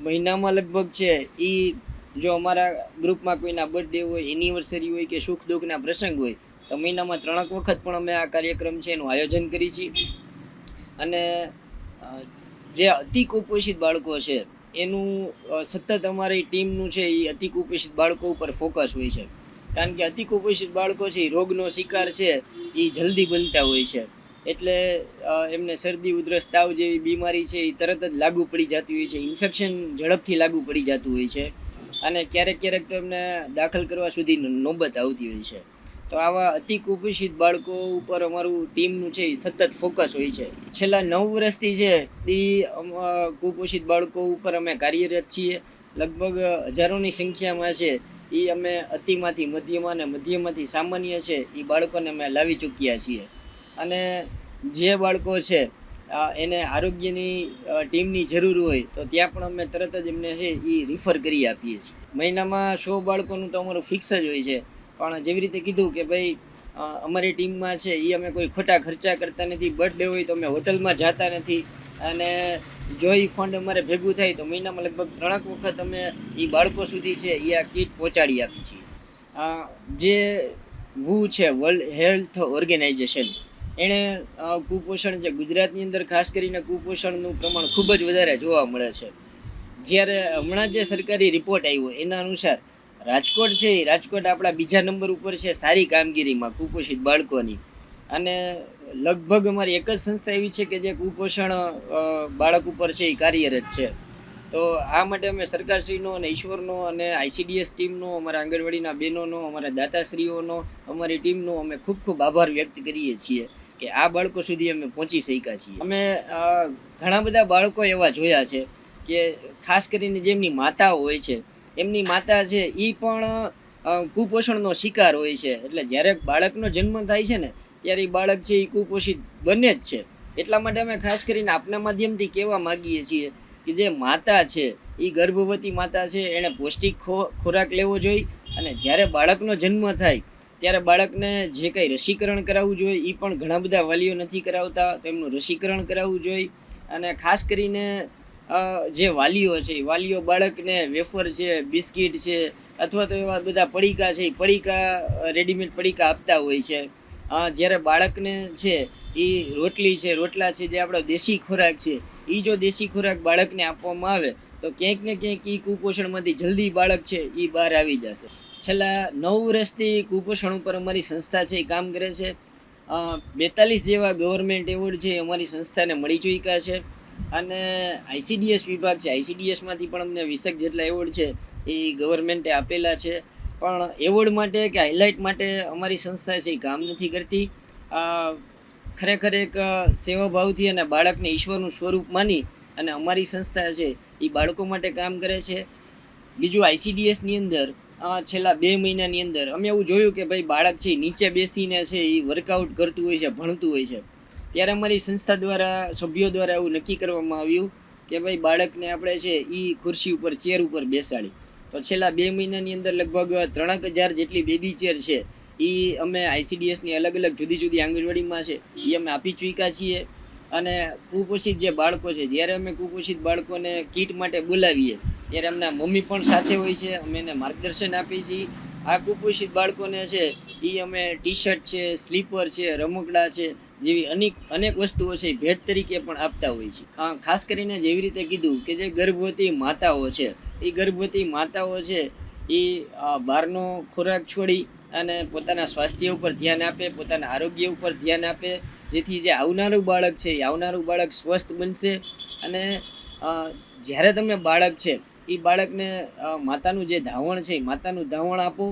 મહિનામાં લગભગ છે એ જો અમારા ગ્રુપમાં કોઈના બર્થડે હોય, એનિવર્સરી હોય કે સુખ દુઃખના પ્રસંગ હોય તો મહિનામાં 3 વખત પણ અમે આ કાર્યક્રમ છે એનું આયોજન કરીએ છીએ. અને જે અતિ કુપોષિત બાળકો છે એનું સતત અમારી ટીમનું છે એ અતિ કુપોષિત બાળકો ઉપર ફોકસ હોય છે, કારણ કે અતિ કુપોષિત બાળકો છે એ રોગનો શિકાર છે એ જલ્દી બનતા હોય છે, એટલે એમને શરદી, ઉધરસ, તાવ જેવી બીમારી છે એ તરત જ લાગુ પડી જતી હોય છે, ઇન્ફેક્શન ઝડપથી લાગુ પડી જતું હોય છે અને ક્યારેક તો એમને દાખલ કરવા સુધી નોબત આવતી હોય છે. તો આવા અતિ કુપોષિત બાળકો ઉપર અમારું ટીમનું છે એ સતત ફોકસ હોય છે. છેલ્લા 9 વર્ષથી છે એ કુપોષિત બાળકો ઉપર અમે કાર્યરત છીએ. લગભગ હજારોની સંખ્યામાં છે એ અમે અતિમાંથી મધ્યમાં અને મધ્યમાંથી સામાન્ય છે એ બાળકોને અમે લાવી ચૂક્યા છીએ. અને જે બાળકો છે એને આરોગ્યની ટીમની જરૂર હોય તો ત્યાં પણ અમે તરત જ એમને છે એ રિફર કરી આપીએ છીએ. મહિનામાં 100 બાળકોનું તો અમારું ફિક્સ જ હોય છે, પણ જેવી રીતે કીધું કે ભાઈ અમારી ટીમમાં છે એ અમે કોઈ ખોટા ખર્ચા કરતા નથી. બર્થડે હોય તો અમે હોટલમાં જતા નથી અને જો એ ફંડ અમારે ભેગું થાય તો મહિનામાં લગભગ 3 વખત અમે એ બાળકો સુધી છે એ આ કીટ પહોંચાડી આપીએ છીએ. જે WHO છે, વર્લ્ડ હેલ્થ ઓર્ગેનાઇઝેશન, એણે કુપોષણ છે ગુજરાતની અંદર ખાસ કરીને કુપોષણનું પ્રમાણ ખૂબ જ વધારે જોવા મળે છે જ્યારે હમણાં જે સરકારી રિપોર્ટ આવ્યો એના અનુસાર રાજકોટ છે એ રાજકોટ આપણા બીજા નંબર ઉપર છે સારી કામગીરીમાં કુપોષિત બાળકોની. અને લગભગ અમારી એક જ સંસ્થા એવી છે કે જે કુપોષણ બાળક ઉપર છે એ કાર્યરત છે. તો આ માટે અમે સરકારશ્રીનો અને ઈશ્વરનો અને ICDS ટીમનો, અમારા આંગણવાડીના બહેનોનો, અમારા દાતાશ્રીઓનો, અમારી ટીમનો અમે ખૂબ ખૂબ આભાર વ્યક્ત કરીએ છીએ કે આ બાળકો સુધી અમે પહોંચી શક્યા છીએ. અમે ઘણા બધા બાળકો એવા જોયા છે કે ખાસ કરીને જેમની માતાઓ હોય છે, એમની માતા છે એ પણ કુપોષણનો શિકાર હોય છે. એટલે જ્યારે બાળકનો જન્મ થાય છે ને ત્યારે એ બાળક છે એ કુપોષિત બને જ છે. એટલા માટે અમે ખાસ કરીને આપના માધ્યમથી કહેવા માગીએ છીએ કે જે માતા છે એ ગર્ભવતી માતા છે એણે પૌષ્ટિક ખોરાક લેવો જોઈએ. અને જ્યારે બાળકનો જન્મ થાય ત્યારે બાળકને જે કંઈ રસીકરણ કરાવવું જોઈએ એ પણ ઘણા બધા વાલીઓ નથી કરાવતા, તો એમનું રસીકરણ કરાવવું જોઈએ. અને ખાસ કરીને જે વાલીઓ છે એ વાલીઓ બાળકને વેફર છે, બિસ્કિટ છે અથવા તો એવા બધા પડીકા છે એ પડીકા રેડીમેડ પડીકા આપતા હોય છે. જ્યારે બાળકને છે એ રોટલી છે, રોટલા છે, જે આપણો દેશી ખોરાક છે એ જો દેશી ખોરાક બાળકને આપવામાં આવે તો ક્યાંક ને ક્યાંક એ કુપોષણમાંથી જલ્દી બાળક છે એ બહાર આવી જશે. છેલ્લા 9 વર્ષથી કુપોષણ ઉપર અમારી સંસ્થા છે એ કામ કરે છે. 42 જેવા ગવર્મેન્ટ એવોર્ડ છે અમારી સંસ્થાને મળી ચૂક્યા છે. અને ICDS વિભાગ છે, ICDSમાંથી પણ અમને 20 જેટલા એવોર્ડ છે એ ગવર્મેન્ટે આપેલા છે. પણ એવોર્ડ માટે કે હાઇલાઇટ માટે અમારી સંસ્થા છે એ કામ નથી કરતી. ખરેખર એક સેવાભાવથી અને બાળકને ઈશ્વરનું સ્વરૂપ માની અને અમારી સંસ્થા છે એ બાળકો માટે કામ કરે છે. બીજું ICDSની અંદર છેલ્લા 2 મહિનાની અંદર અમે એવું જોયું કે ભાઈ બાળક છે નીચે બેસીને છે એ વર્કઆઉટ કરતું હોય છે, ભણતું હોય છે. ત્યારે અમારી સંસ્થા દ્વારા, સભ્યો દ્વારા એવું નક્કી કરવામાં આવ્યું કે ભાઈ બાળકને આપણે છે એ ખુરશી ઉપર, ચેર ઉપર બેસાડી. તો છેલ્લા 2 મહિનાની અંદર લગભગ 3000 જેટલી બેબી ચેર છે એ અમે ICDSની અલગ અલગ જુદી જુદી આંગણવાડીમાં છે એ અમે આપી ચૂક્યા છીએ. અને કુપોષિત જે બાળકો છે, જ્યારે અમે કુપોષિત બાળકોને કીટ માટે બોલાવીએ ત્યારે એમના મમ્મી પણ સાથે હોય છે, અમે એને માર્ગદર્શન આપીએ છીએ. આ કુપોષિત બાળકોને છે એ અમે ટી-શર્ટ છે, સ્લીપર છે, રમકડા છે જેવી અનેક વસ્તુઓ છે ભેટ તરીકે પણ આપતા હોય છે. ખાસ કરીને જેવી રીતે કીધું કે જે ગર્ભવતી માતાઓ છે એ ગર્ભવતી માતાઓ છે એ બહારનો ખોરાક છોડી અને પોતાના સ્વાસ્થ્ય ઉપર ધ્યાન આપે, પોતાના આરોગ્ય ઉપર ધ્યાન આપે, જેથી જે આવનારું બાળક છે એ આવનારું બાળક સ્વસ્થ બનશે. અને જ્યારે તમે બાળક છે એ બાળકને માતાનું જે ધાવણ છે એ માતાનું ધાવણ આપો.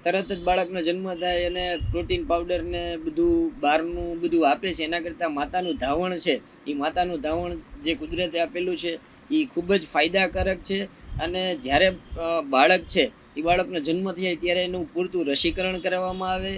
તરત જ બાળકનો જન્મ થાય અને પ્રોટીન પાવડર ને બધું બહારનું બધું આપે છે, એના કરતાં માતાનું ધાવણ છે એ માતાનું ધાવણ જે કુદરતે આપેલું છે એ ખૂબ જ ફાયદાકારક છે. અને જ્યારે બાળક છે એ બાળકનો જન્મ થાય ત્યારે એનું પૂરતું રસીકરણ કરાવવામાં આવે,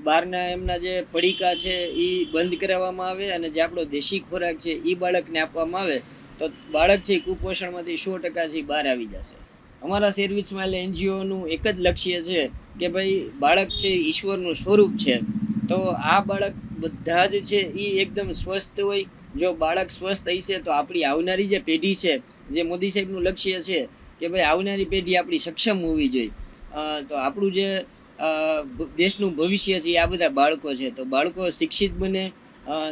બહારના એમના જે પડીકા છે એ બંધ કરાવવામાં આવે અને જે આપણો દેશી ખોરાક છે એ બાળકને આપવામાં આવે તો બાળક છે એ કુપોષણમાંથી 100% છે બહાર આવી જશે. અમારા શેરવી સ્માઇલ NGOનું એક જ લક્ષ્ય છે કે ભાઈ બાળક છે ઈશ્વરનું સ્વરૂપ છે. તો આ બાળક બધા જ છે એ એકદમ સ્વસ્થ હોય. જો બાળક સ્વસ્થ હશે તો આપણી આવનારી જે પેઢી છે, જે મોદી સાહેબનું લક્ષ્ય છે કે ભાઈ આવનારી પેઢી આપણી સક્ષમ હોવી જોઈએ, તો આપણું જે દેશનું ભવિષ્ય છે આ બધા બાળકો છે. તો બાળકો શિક્ષિત બને,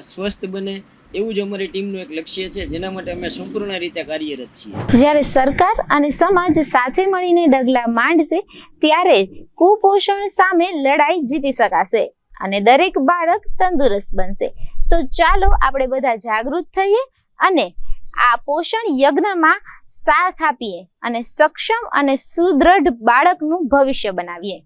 સ્વસ્થ બને, એવું જ અમારી ટીમનું એક લક્ષ્ય છે, જેના માટે અમે સંપૂર્ણ રીતે કાર્યરત છીએ. જ્યારે સરકાર અને સમાજ સાથે મળીને ડગલા માંડશે ત્યારે કુપોષણ સામે લડાઈ જીતી શકાશે અને દરેક બાળક તંદુરસ્ત બનશે. તો ચાલો આપણે બધા જાગૃત થઈએ અને આ પોષણ યજ્ઞમાં સાથ આપીએ અને સક્ષમ અને સુદૃઢ બાળકનું ભવિષ્ય બનાવીએ.